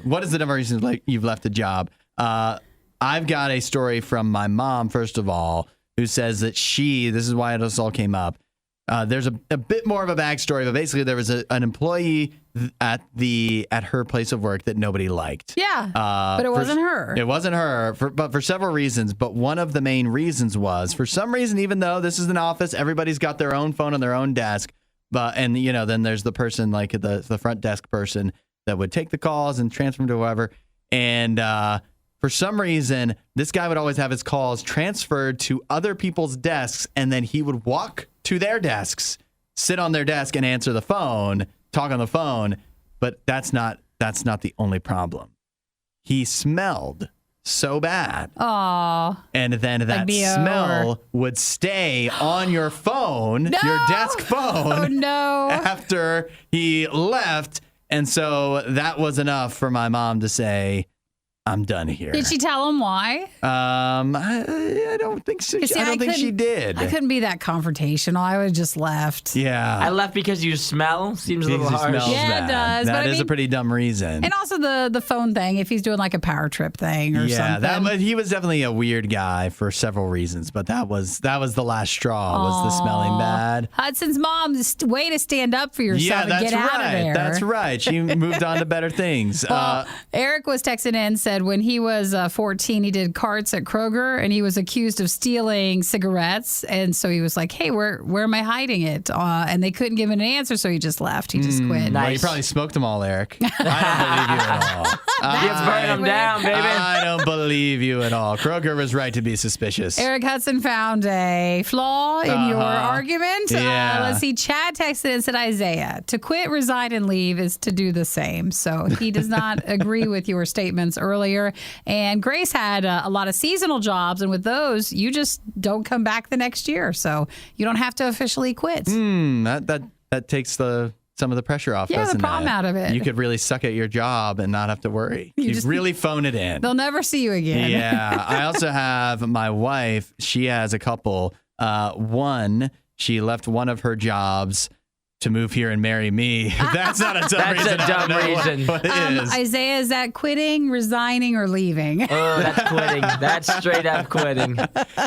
What is the dumbest reason like you've left a job? I've got a story from my mom, first of all, who says that this is why this all came up. There's a bit more of a backstory, but basically there was an employee at her place of work that nobody liked. Yeah, but it wasn't her. It wasn't her, but for several reasons. But one of the main reasons was, for some reason, even though this is an office, everybody's got their own phone on their own desk. And then there's the person, like the front desk person, that would take the calls and transfer them to whoever. And for some reason, this guy would always have his calls transferred to other people's desks, and then he would walk to their desks, sit on their desk, and answer the phone, talk on the phone. But that's not the only problem. He smelled so bad. Aw. And then that BO smell would stay on your phone, your desk phone, Oh, no. after he left. And so that was enough for my mom to say, I'm done here. Did she tell him why? I don't think so. See, I don't think she couldn't- did. I couldn't be that confrontational. I would have just left. Yeah. I left because you smell. Seems a little Jesus harsh. smells Yeah, it bad. does, but That I is a mean- pretty dumb reason. And also the phone thing, if he's doing like a power trip thing or something. He was definitely a weird guy for several reasons, but that was the last straw. Was the smelling bad? Hudson's mom, way to stand up for yourself Yeah, and that's get out of right. there. That's right. She moved on to better things. Well, Eric was texting in, said when he was 14, he did carts at Kroger, and he was accused of stealing cigarettes. And so he was like, hey, where am I hiding it? And they couldn't give him an answer, so he just left. He just quit. Well, you Nice. probably smoked them all, Eric. I don't believe you at all. You burn them down, baby. I don't believe you at all. Kroger was right to be suspicious. Eric Hudson found a flaw in your argument. Yeah. Let's see. Chad texted and said, Isaiah, to quit, resign, and leave is to do the same. So he does not agree with your statements earlier. And Grace had a lot of seasonal jobs, and with those, you just don't come back the next year. So you don't have to officially quit. That takes some of the pressure off, Yeah, the doesn't problem it? out of it. You could really suck at your job and not have to worry. You just- really phone it in. They'll never see you again. Yeah. I also have my wife. She has a couple. One, she left one of her jobs to move here and marry me. That's not a dumb That's reason. a dumb reason. What it is. Isaiah, is that quitting, resigning, or leaving? Oh, that's quitting. That's straight up quitting.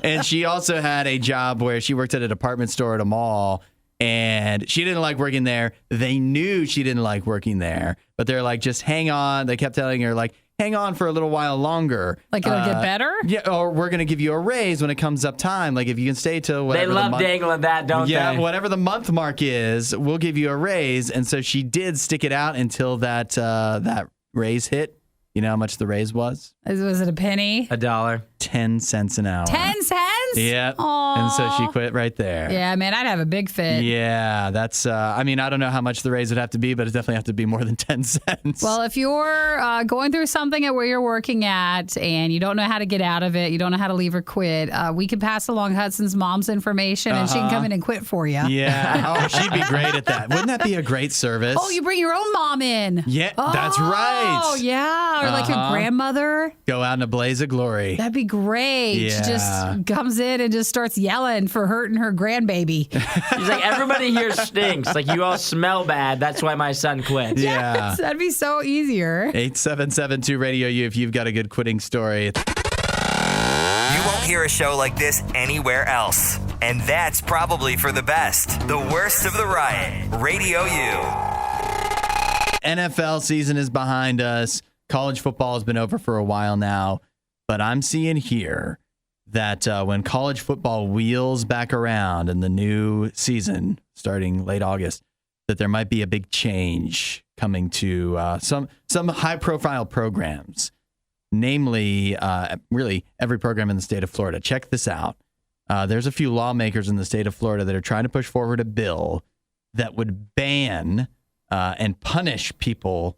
And she also had a job where she worked at a department store at a mall, and she didn't like working there. They knew she didn't like working there, but they're like, just hang on. They kept telling her, like, hang on for a little while longer. Like it'll get better? Yeah, or we're going to give you a raise when it comes up time. Like if you can stay till whatever They love the month, dangling that, don't yeah, they? whatever the month mark is, we'll give you a raise. And so she did stick it out until that raise hit. You know how much the raise was? Was it a penny? $1. 10 cents an hour. 10 cents? Yep. Aw. And so she quit right there. Yeah, man, I'd have a big fit. Yeah, that's, I mean, I don't know how much the raise would have to be, but it definitely have to be more than 10 cents. Well, if you're going through something at where you're working at and you don't know how to get out of it, you don't know how to leave or quit, we could pass along Hudson's mom's information and she can come in and quit for you. Yeah. Oh, she'd be great at that. Wouldn't that be a great service? Oh, you bring your own mom in. Yeah, that's right. Oh, yeah. Or like your grandmother. Go out in a blaze of glory. That'd be great. Yeah. She just comes in and just starts yelling for hurting her grandbaby. She's like, everybody here stinks. Like, you all smell bad. That's why my son quit. Yeah. Yes, that'd be so easier. 8772 Radio U if you've got a good quitting story. You won't hear a show like this anywhere else. And that's probably for the best. The Worst of the Riot. Radio U. NFL season is behind us. College football has been over for a while now. But I'm seeing here that when college football wheels back around in the new season, starting late August, that there might be a big change coming to some high-profile programs, namely, really every program in the state of Florida. Check this out. There's a few lawmakers in the state of Florida that are trying to push forward a bill that would ban and punish people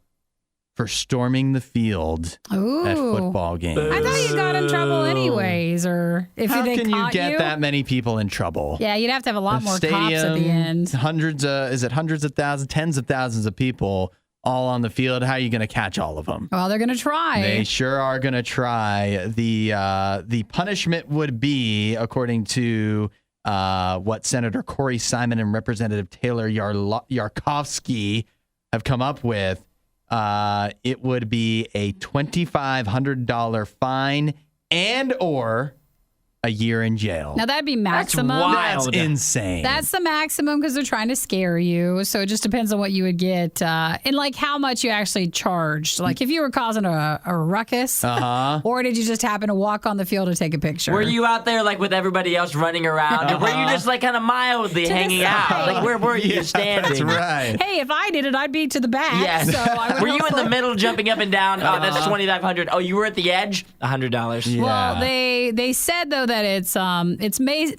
for storming the field at football games. I thought you got in trouble anyways, or if How they can you caught get that many people in trouble? Yeah, you'd have to have a lot more cops at the Stadium, end. hundreds of thousands, tens of thousands of people all on the field. How are you going to catch all of them? Well, they're going to try. They sure are going to try. The punishment would be, according to what Senator Corey Simon and Representative Taylor Yarkovsky have come up with, it would be a $2,500 fine and or a year in jail. Now, that'd be maximum. wild. That's insane. That's the maximum because they're trying to scare you. So it just depends on what you would get and like how much you actually charged. Like if you were causing a ruckus, or did you just happen to walk on the field to take a picture? Were you out there like with everybody else running around? Or were you just like kind of mildly hanging out? side. Like where were you standing? That's right. Hey, if I did it, I'd be to the back. Yes. So I would Were you in the hopefully- middle jumping up and down? Oh, that's $2,500. Oh, you were at the edge? $100. Yeah. Well, they said though that it's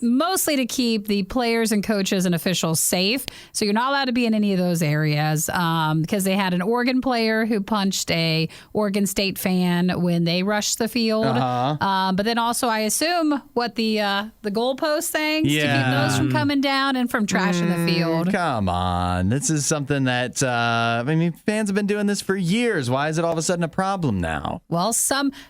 mostly to keep the players and coaches and officials safe. So you're not allowed to be in any of those areas because they had an Oregon player who punched a Oregon State fan when they rushed the field. But then also, I assume what the goalpost things to keep those from coming down and from trashing the field. Come on. This is something that, fans have been doing this for years. Why is it all of a sudden a problem now? Well,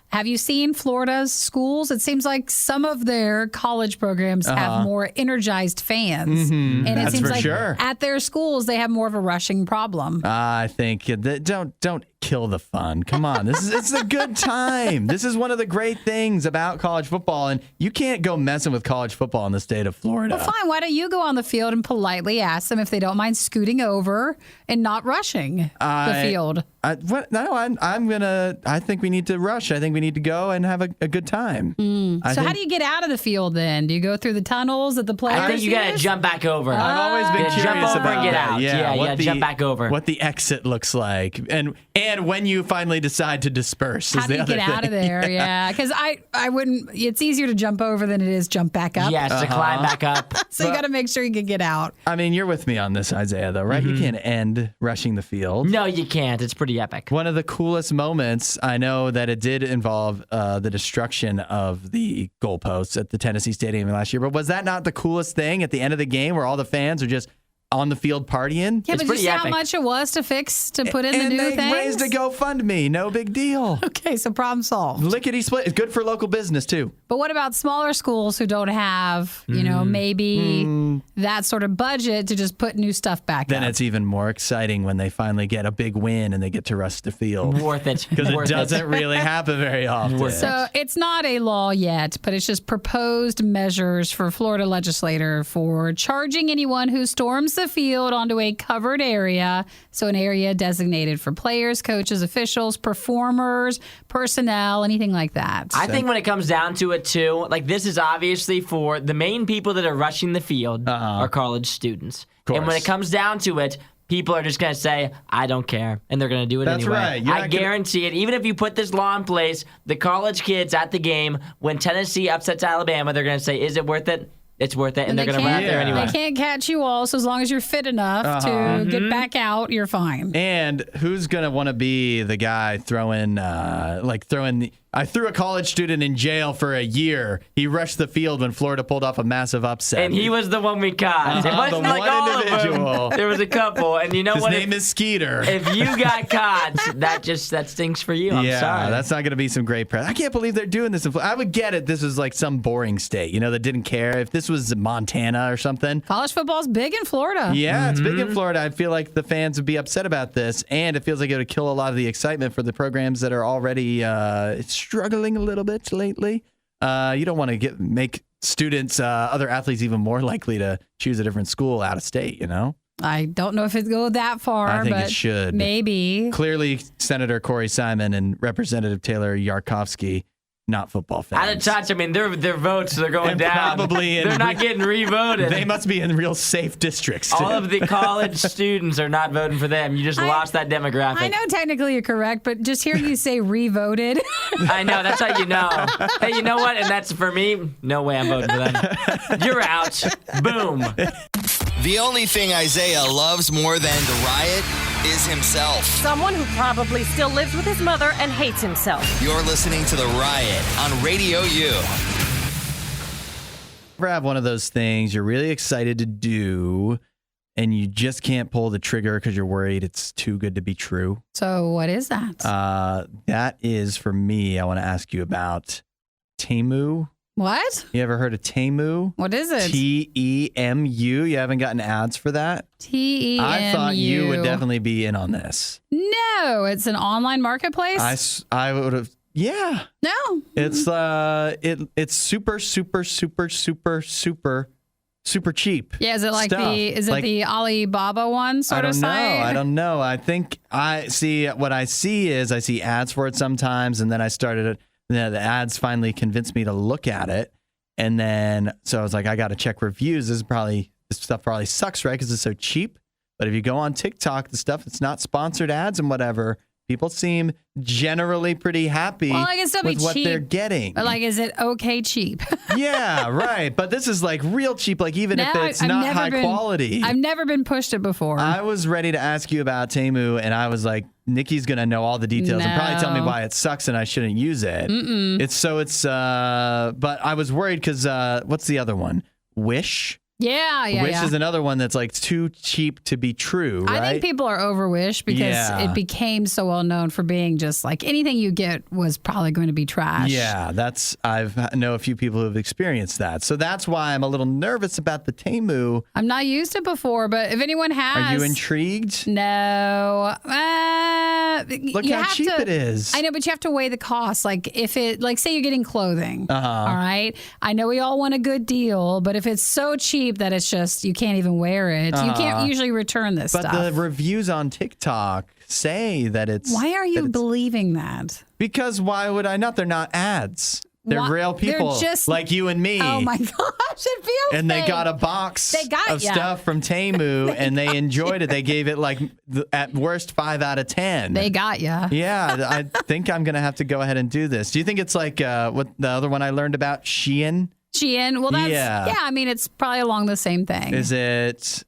have you seen Florida's schools? It seems like some of their college programs have more energized fans. And it That's seems for like sure. at their schools, they have more of a rushing problem. I think don't kill the fun. Come on. It's a good time. This is one of the great things about college football, and you can't go messing with college football in the state of Florida. Well, fine. Why don't you go on the field and politely ask them if they don't mind scooting over and not rushing the field? I think we need to rush. I think we need to go and have a good time. So how do you get out of the field then? Do you go through the tunnels that the players I think you got to use? jump back over. I've always been Yeah, curious jump over about and get that. out. Yeah, Yeah, jump back over. What the exit looks like, and when you finally decide to disperse. How is do the you other get out of thing. there? Yeah, because I wouldn't. It's easier to jump over than it is jump back up. Yes, to climb back up. So you got to make sure you can get out. I mean, you're with me on this, Isaiah, though, right? You can't end rushing the field. No, you can't. It's pretty epic. One of the coolest moments, I know that it did involve the destruction of the goalposts at the Tennessee Stadium last year, but was that not the coolest thing at the end of the game where all the fans are just on the field partying. Yeah, It's but you pretty see how epic. much it was to put in the And new they things? raised a GoFundMe. No big deal. Okay, so problem solved. Lickety split. It's good for local business, too. But what about smaller schools who don't have, maybe that sort of budget to just put new stuff back Then up? it's even more exciting when they finally get a big win and they get to rush the field. Worth it. Because it Worth doesn't really happen very often. So it's not a law yet, but it's just proposed measures for Florida legislator for charging anyone who storms the field onto a covered area, so an area designated for players, coaches, officials, performers, personnel, anything like that. I think when it comes down to it, too, like this is obviously for the main people that are rushing the field are college students. course. And when it comes down to it, people are just going to say, I don't care. And they're going to do it That's anyway. right. You're I not gonna- guarantee it. Even if you put this law in place, the college kids at the game, when Tennessee upsets Alabama, they're going to say, is it worth it? It's worth it. And they're going to run out there anyway. They can't catch you all, so as long as you're fit enough to get back out, you're fine. And who's going to want to be the guy I threw a college student in jail for a year. He rushed the field when Florida pulled off a massive upset. And he was the one we caught. It wasn't the like one all individual. of them. There was a couple. And you know His what? name is Skeeter. If you got caught, that stinks for you. I'm sorry. That's not going to be some great press. I can't believe they're doing this. I would get it. This was like some boring state, that didn't care. If this was Montana or something. College football's big in Florida. Yeah, it's big in Florida. I feel like the fans would be upset about this, and it feels like it would kill a lot of the excitement for the programs that are already struggling a little bit lately. You don't want to make students, other athletes, even more likely to choose a different school out of state, I don't know if it'd go that far, I think but it should. maybe. Clearly, Senator Corey Simon and Representative Taylor Yarkovsky, not football fans. Out of touch. I mean, their votes are going And down. probably They're not getting revoted. They must be in real safe districts. All too. of the college students are not voting for them. You just lost that demographic. I know technically you're correct, but just hearing you say revoted. I know. That's how you know. Hey, you know what? And that's for me. No way I'm voting for them. You're out. Boom. The only thing Isaiah loves more than the riot is himself. Someone who probably still lives with his mother and hates himself. You're listening to The Riot on Radio U. Ever have one of those things you're really excited to do and you just can't pull the trigger because you're worried it's too good to be true? So what is that? That is, for me, I want to ask you about Temu. What? You ever heard of Temu? What is it? Temu. You haven't gotten ads for that? Temu. I thought you would definitely be in on this. No, it's an online marketplace. I would have. Yeah. No. It's it's super cheap. Yeah, is it like stuff. the Alibaba one sort of site? I don't know. I think I see ads for it sometimes, and then I started. The ads finally convinced me to look at it, and then so I was like, I got to check reviews. This stuff probably sucks, right? Because it's so cheap. But if you go on TikTok, the stuff that's not sponsored ads and whatever, people seem generally pretty happy with what they're getting. But like, is it okay cheap? Yeah, right. But this is like real cheap. Like even if it's not high quality. I've never been pushed it before. I was ready to ask you about Temu, and I was like, Nikki's gonna know all the details and probably tell me why it sucks and I shouldn't use it. But I was worried because what's the other one? Wish. Yeah. Wish is another one that's like too cheap to be true, right? I think people are over Wish because it became so well known for being just like anything you get was probably going to be trash. Yeah, I know a few people who have experienced that. So that's why I'm a little nervous about the Temu. I've not used it before, but if anyone has. Are you intrigued? No. Look how cheap it is. I know, but you have to weigh the cost. Like say you're getting clothing. All right. I know we all want a good deal, but if it's so cheap that it's just you can't even wear it, you can't usually return this stuff. But the reviews on TikTok say that it's. Why are you believing that? Because why would I not? They're not ads. They're real people They're just, like you and me. Oh my gosh, it feels And they fake. got a box of stuff from Temu, and they enjoyed it. They gave it like at worst 5 out of 10. They got ya. Yeah, I think I'm gonna have to go ahead and do this. Do you think it's like what the other one I learned about, Shein? Shein. Well, that's Yeah. I mean, it's probably along the same thing. Is it?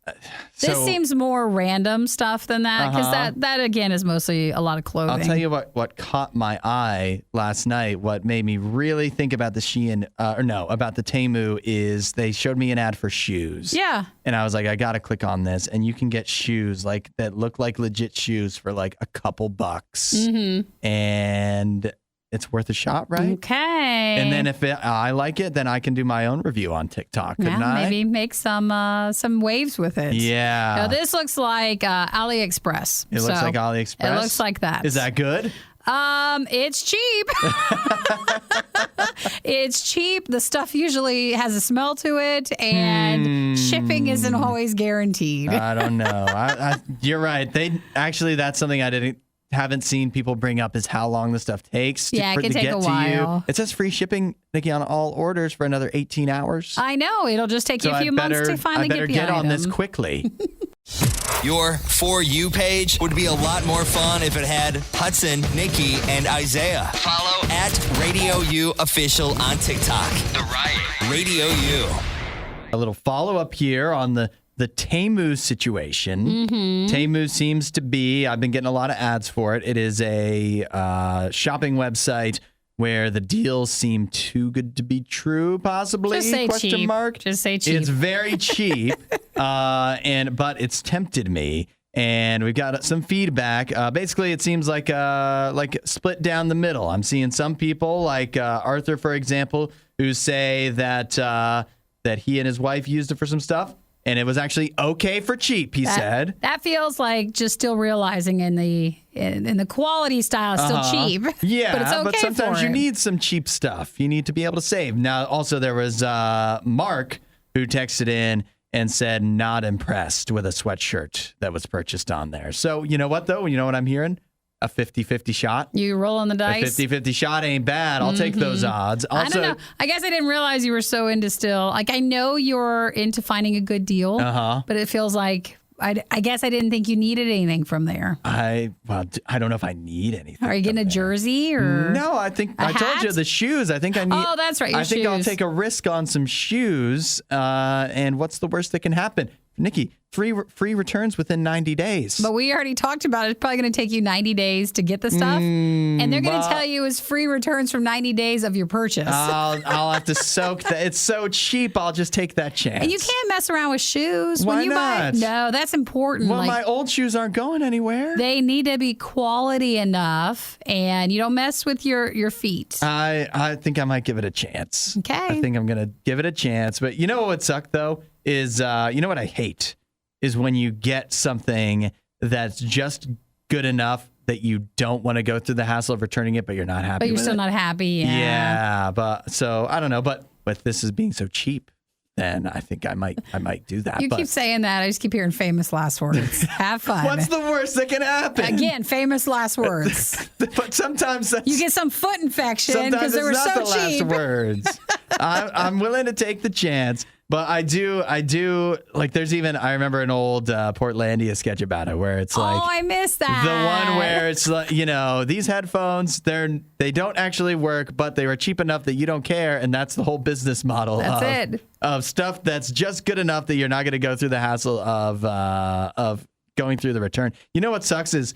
This seems more random stuff than that because that again is mostly a lot of clothing. I'll tell you what caught my eye last night. What made me really think about the Shein, about the Temu is they showed me an ad for shoes. Yeah. And I was like, I got to click on this. And you can get shoes like that look like legit shoes for like a couple bucks. Mm-hmm. And it's worth a shot, right? Okay. And then if I like it, then I can do my own review on TikTok, couldn't I? Maybe make some waves with it. Yeah. Now, this looks like AliExpress. It looks like AliExpress? It looks like that. Is that good? It's cheap. It's cheap. The stuff usually has a smell to it, and shipping isn't always guaranteed. I don't know. You're right. That's something I haven't seen people bring up is how long the stuff takes it can take a while. It says free shipping, Nikki, on all orders for another 18 hours. I know. It'll just take you a few months to finally get the item. I better get on this quickly. Your For You page would be a lot more fun if it had Hudson, Nikki, and Isaiah. Follow at RadioU Official on TikTok. The Riot. Radio U. A little follow-up here on the Temu situation. Mm-hmm. Temu seems to be, I've been getting a lot of ads for it. It is a shopping website where the deals seem too good to be true, possibly? Just say Question cheap. mark. Just say cheap. It's very cheap, but it's tempted me. And we've got some feedback. Basically, it seems like split down the middle. I'm seeing some people, like Arthur, for example, who say that he and his wife used it for some stuff. And it was actually okay for cheap, he said. That feels like just still realizing in the quality style is still cheap. Yeah, but it's okay but sometimes for you it. need some cheap stuff. You need to be able to save. Now, also there was Mark who texted in and said not impressed with a sweatshirt that was purchased on there. So you know what, though? You know what I'm hearing? A 50-50 shot. You rolling the dice. A 50-50 shot ain't bad. I'll take those odds. Also, I don't know. I guess I didn't realize you were so into still. Like, I know you're into finding a good deal, but it feels like I guess I didn't think you needed anything from there. I don't know if I need anything. Are you getting a jersey or no? I think I told you the shoes. I think I need. Oh, that's right. Your I think I'll shoes. take a risk on some shoes. And what's the worst that can happen, Nikki? Free returns within 90 days. But we already talked about it. It's probably going to take you 90 days to get the stuff. And they're going to tell you it's free returns from 90 days of your purchase. I'll have to soak that. It's so cheap. I'll just take that chance. And you can't mess around with shoes. Why when you not? No, that's important. Well, my old shoes aren't going anywhere. They need to be quality enough, and you don't mess with your feet. I think I might give it a chance. Okay. I think I'm going to give it a chance. But you know what would suck, though, is you know what I hate? Is when you get something that's just good enough that you don't want to go through the hassle of returning it, but you're not happy But you're with still it. not happy. Yeah, but so I don't know. But with this is being so cheap, then I think I might do that. You keep saying that. I just keep hearing famous last words. Have fun. What's the worst that can happen? Again, famous last words. But sometimes that's, You get some foot infection sometimes because they were it's not so the cheap. last words. I'm willing to take the chance. But I do like. There's even I remember an old Portlandia sketch about it where it's like, oh, I missed that. the one where it's like, these headphones they don't actually work, but they were cheap enough that you don't care, and that's the whole business model. Of stuff that's just good enough that you're not going to go through the hassle of going through the return. You know what sucks is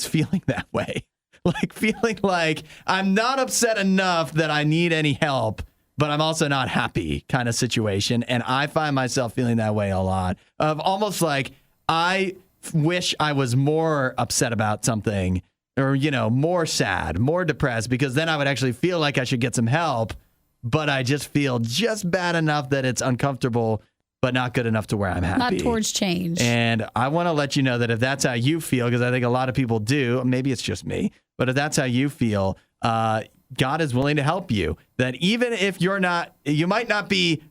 feeling that way, like feeling like I'm not upset enough that I need any help, but I'm also not happy kind of situation. And I find myself feeling that way a lot of almost like I wish I was more upset about something or, more sad, more depressed, because then I would actually feel like I should get some help. But I just feel just bad enough that it's uncomfortable, but not good enough to where I'm happy. Not towards change. And I want to let you know that if that's how you feel, because I think a lot of people do, maybe it's just me, but if that's how you feel, God is willing to help you. That even if you might not be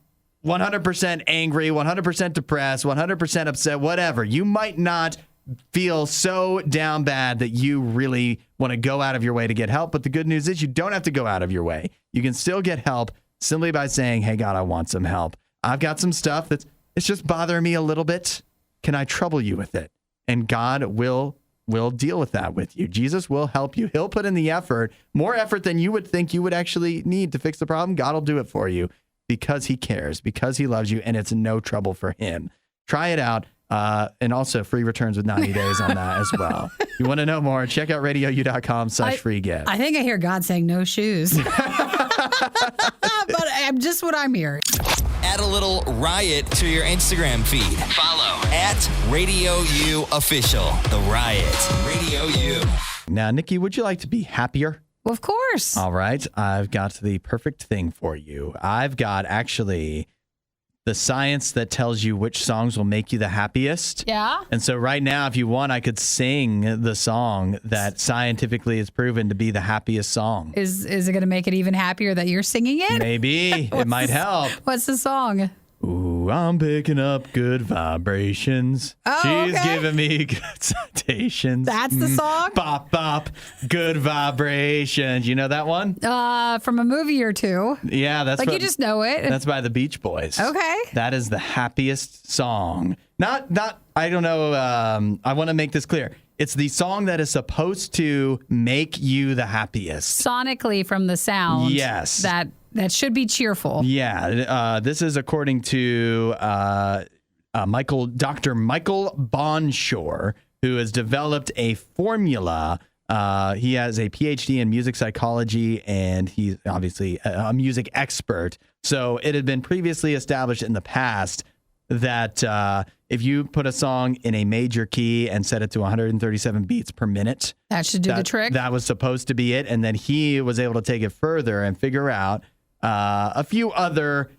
100% angry, 100% depressed, 100% upset, whatever. You might not feel so down bad that you really want to go out of your way to get help. But the good news is you don't have to go out of your way. You can still get help simply by saying, hey, God, I want some help. I've got some stuff it's just bothering me a little bit. Can I trouble you with it? And God will deal with that with you. Jesus will help you. He'll put in the effort, more effort than you would think you would actually need to fix the problem. God will do it for you. because he cares, because he loves you, and it's no trouble for him. Try it out. And also free returns with 90 days on that as well. You want to know more? Check out radiou.com/free gift. I think I hear God saying no shoes. But I'm just what I'm hearing. Add a little riot to your Instagram feed. Follow @RadioU Official. The Riot. Radio U. Now, Nikki, would you like to be happier? Well, of course. All right. I've got the perfect thing for you. I've got actually the science that tells you which songs will make you the happiest. Yeah. And so right now, if you want, I could sing the song that scientifically is proven to be the happiest song. Is it going to make it even happier that you're singing it? Maybe. It might help. What's the song? Ooh, I'm picking up good vibrations. Oh, She's okay. giving me good citations. That's the song? Bop, bop, good vibrations. You know that one? From a movie or two. Yeah, that's Like you just know it. That's by the Beach Boys. Okay. That is the happiest song. Not. I don't know. I want to make this clear. It's the song that is supposed to make you the happiest. Sonically from the sound. Yes. That should be cheerful. Yeah. This is according to Dr. Michael Bonshore, who has developed a formula. He has a PhD in music psychology, and he's obviously a music expert. So it had been previously established in the past that if you put a song in a major key and set it to 137 beats per minute, That should do the trick. That was supposed to be it. And then he was able to take it further and figure out a few other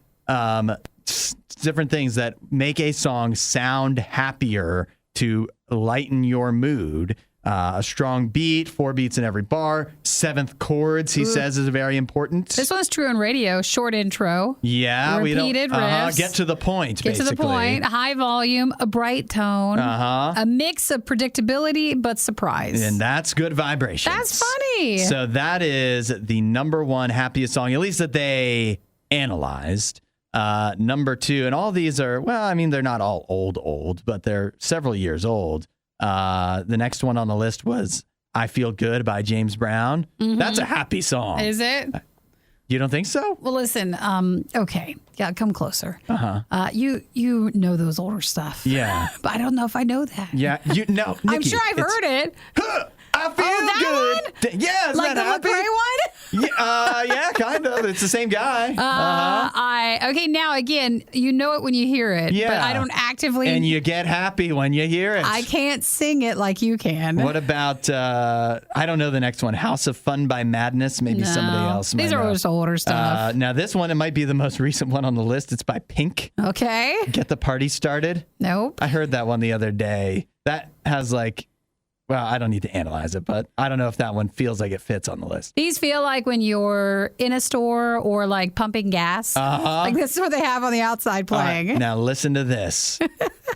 different things that make a song sound happier to lighten your mood. A strong beat, 4 beats in every bar, 7th chords, he says, is very important. This one's true in radio. Short intro. Yeah, Repeated riffs. Get to the point, Get basically. to the point. High volume, a bright tone. A mix of predictability but surprise. And that's good vibrations. That's funny. So that is the number one happiest song, at least that they analyzed. Number 2, and all these are, well, I mean, they're not all old, but they're several years old. The next one on the list was I Feel Good by James Brown. That's a happy song. Is it? You don't think so? Well, listen. Okay. Yeah, come closer. You know those older stuff. Yeah. But I don't know if I know that. Yeah. No, I'm Nikki, sure I've heard it. I feel that good. Yeah, isn't Like that the happy? McRae one? Yeah, kind of. It's the same guy. Okay, now again, you know it when you hear it. Yeah. But I don't actively. And you get happy when you hear it. I can't sing it like you can. What about, I don't know the next one, House of Fun by Madness? Maybe somebody else might These are know. just older stuff. Now, this one, it might be the most recent one on the list. It's by Pink. Okay. Get the Party Started. Nope. I heard that one the other day. That has like, well, I don't need to analyze it, but I don't know if that one feels like it fits on the list. These feel like when you're in a store or like pumping gas. Like this is what they have on the outside playing. All right, now listen to this.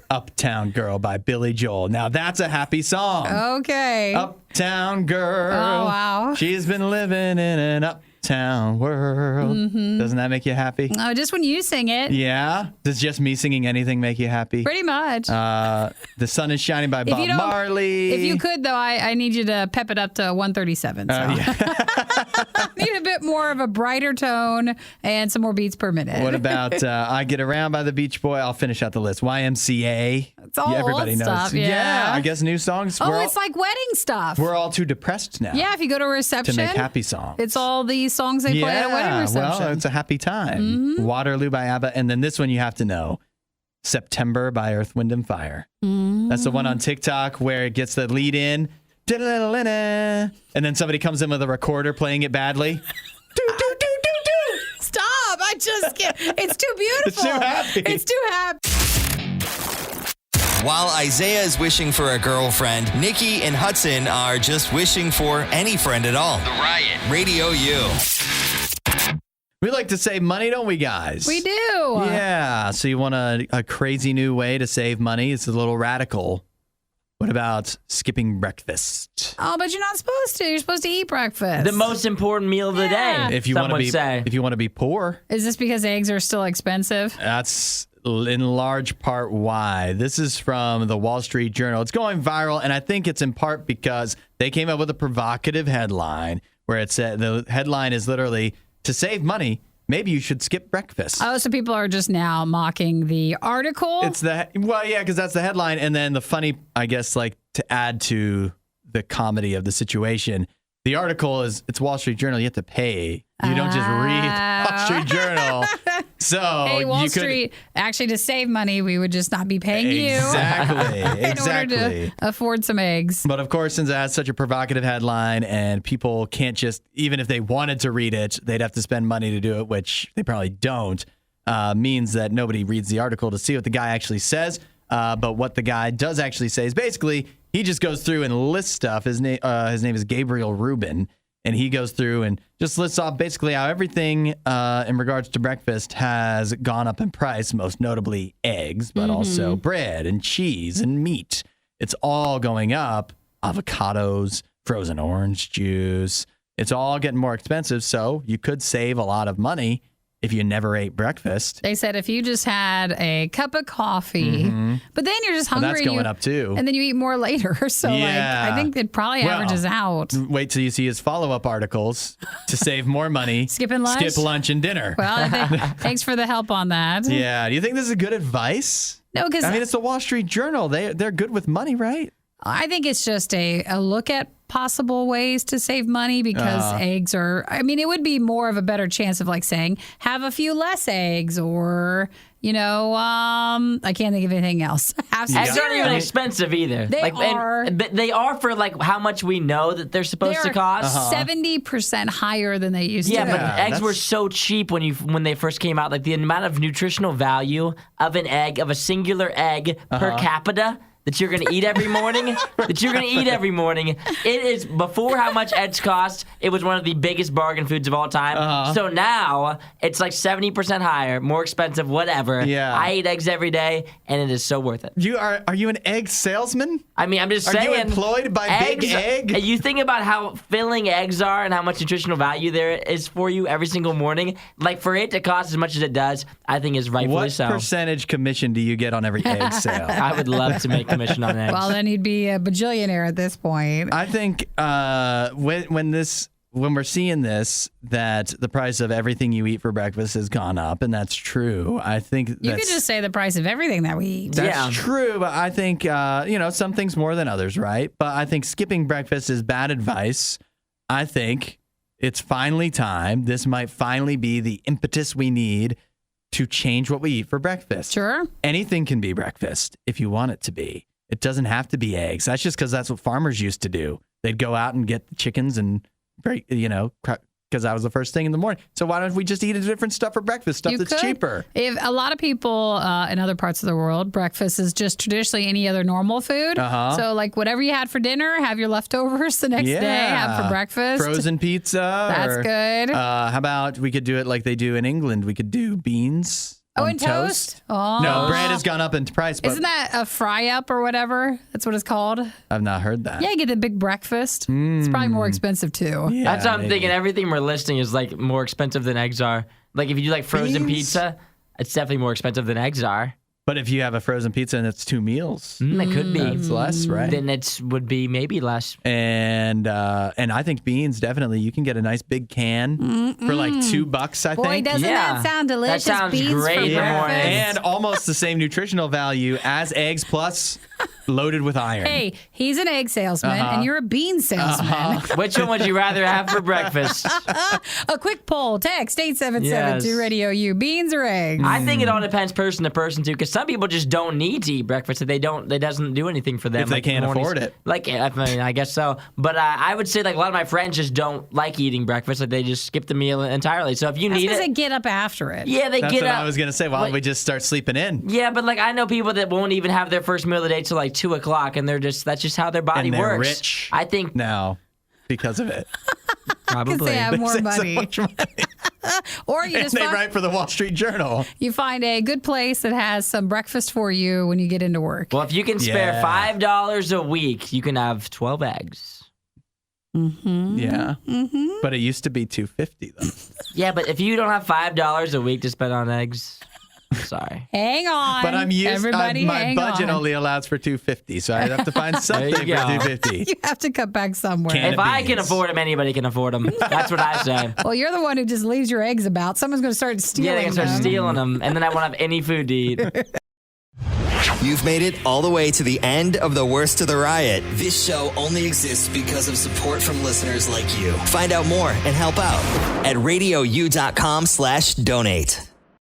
Uptown Girl by Billy Joel. Now that's a happy song. Okay. Uptown Girl. Oh, wow. She's been living in an uptown world. Doesn't that make you happy? Oh, just when you sing it. Yeah. Does just me singing anything make you happy? Pretty much. The Sun is Shining by Bob Marley. If you could, though, I need you to pep it up to 137. So. Need a bit more of a brighter tone and some more beats per minute. What about I Get Around by the Beach Boy? I'll finish out the list. YMCA. It's all everybody old knows. stuff, yeah. I guess new songs. Oh, it's like wedding stuff. We're all too depressed now. Yeah, if you go to a reception. To make happy songs. It's all these songs they play at a wedding reception. Well, it's a happy time. Waterloo by ABBA. And then this one you have to know. September by Earth, Wind and Fire. That's the one on TikTok where it gets the lead in. And then somebody comes in with a recorder playing it badly. Stop. I just can't. It's too beautiful. It's too happy. It's too happy. While Isaiah is wishing for a girlfriend, Nikki and Hudson are just wishing for any friend at all. The Riot. Radio U. We like to save money, don't we, guys? We do. Yeah. So you want a crazy new way to save money? It's a little radical. What about skipping breakfast? Oh, but you're not supposed to. You're supposed to eat breakfast. The most important meal of the day. If you want to be, say. if you want to be poor, Is this because eggs are still expensive? that's in large part why. This is from the Wall Street Journal. It's going viral, and I think it's in part because they came up with a provocative headline where it said the headline is literally to save money. maybe you should skip breakfast. Oh, so people are just now mocking the article? It's because that's the headline. And then the funny, I guess, like to add to the comedy of the situation, the article it's Wall Street Journal. You have to pay. You don't just read Wall Street Journal. So hey, Wall Street, actually, to save money, we would just not be paying exactly, you in order to afford some eggs. But of course, since it has such a provocative headline and people can't just, even if they wanted to read it, they'd have to spend money to do it, which they probably don't, means that nobody reads the article to see what the guy actually says. But what the guy does actually say is basically he just goes through and lists stuff. His name is Gabriel Rubin. And he goes through and just lists off basically how everything in regards to breakfast has gone up in price, most notably eggs, but also bread and cheese and meat. It's all going up. Avocados, frozen orange juice. It's all getting more expensive. So you could save a lot of money if you never ate breakfast. They said if you just had a cup of coffee, but then you're just hungry. That's going up too. And then you eat more later. So I think it probably averages out. Wait till you see his follow-up articles to save more money. Skipping lunch? Skip lunch and dinner. Well, thanks for the help on that. Yeah. Do you think this is good advice? No, because I mean, it's the Wall Street Journal. They're good with money, right? I think it's just a look at possible ways to save money because eggs are, I mean, it would be more of a better chance of like saying, have a few less eggs or, I can't think of anything else. Eggs aren't even expensive either. They are. They are for like how much we know that they're supposed to cost. 70% higher than they used to. Yeah, but eggs were so cheap when they first came out. Like the amount of nutritional value of an egg, of a singular egg per capita, that you're going to eat every morning, it is, before how much eggs cost, it was one of the biggest bargain foods of all time. So now, it's like 70% higher, more expensive, whatever. Yeah. I eat eggs every day, and it is so worth it. Are you an egg salesman? I mean, I'm just saying. Are you employed by eggs, Big Egg? You think about how filling eggs are and how much nutritional value there is for you every single morning. Like, for it to cost as much as it does, I think is rightfully so. What percentage commission do you get on every egg sale? I would love to make commission on eggs. Well, then you'd be a bajillionaire at this point. I think when we're seeing this, that the price of everything you eat for breakfast has gone up, and that's true. I think you could just say the price of everything that we eat. That's true, but I think some things more than others, right? But I think skipping breakfast is bad advice. I think it's finally time. This might finally be the impetus we need to change what we eat for breakfast. Sure. Anything can be breakfast if you want it to be. It doesn't have to be eggs. That's just because that's what farmers used to do. They'd go out and get the chickens and, because that was the first thing in the morning. So why don't we just eat a different stuff for breakfast, that's cheaper? If a lot of people in other parts of the world, breakfast is just traditionally any other normal food. So like whatever you had for dinner, have your leftovers the next day, have for breakfast. Frozen pizza. That's good. How about we could do it like they do in England? We could do beans. And toast? Oh. No, bread has gone up in price. But isn't that a fry up or whatever? That's what it's called. I've not heard that. Yeah, you get the big breakfast. It's probably more expensive too. Yeah, that's what I'm thinking. Everything we're listing is like more expensive than eggs are. Like if you do like frozen pizza, it's definitely more expensive than eggs are. But if you have a frozen pizza and it's 2 meals, it could be. That's less, right? Then it would be maybe less. And I think beans, definitely. You can get a nice big can for like $2, I think. Boy, doesn't that sound delicious? That sounds beans great in the morning. And almost the same nutritional value as eggs, plus loaded with iron. Hey, he's an egg salesman and you're a bean salesman. Which one would you rather have for breakfast? A quick poll. Text 877 Radio U. Beans or eggs? I think it all depends person to person too, because some people just don't need to eat breakfast. It doesn't do anything for them. If they can't afford it. I guess so. But I would say like a lot of my friends just don't like eating breakfast. Like they just skip the meal entirely. So if you need it, they get up after it. Yeah, That's get what up. I was gonna say. Why don't we just start sleeping in? Yeah, but like I know people that won't even have their first meal of the day till like 2:00, and that's just how their body and they're works. Rich. I think now because of it. Probably. Because they have more money. So much money. Or you just they write for the Wall Street Journal. You find a good place that has some breakfast for you when you get into work. Well, if you can spare $5 a week, you can have 12 eggs. Yeah. But it used to be $2.50 though. Yeah, but if you don't have $5 a week to spend on eggs, sorry. Hang on. But I'm used. Everybody my hang budget on. only allows for $250, so I'd have to find something for go. $250. You have to cut back somewhere. Can- If I can beans. afford them, anybody can afford them. That's what I say. Well, you're the one who just leaves your eggs about. Someone's going to start stealing Yeah, they can start them. stealing them, and then I won't have any food to eat. You've made it all the way to the end of the Worst of the Riot. This show only exists because of support from listeners like you. Find out more and help out at radiou.com/donate.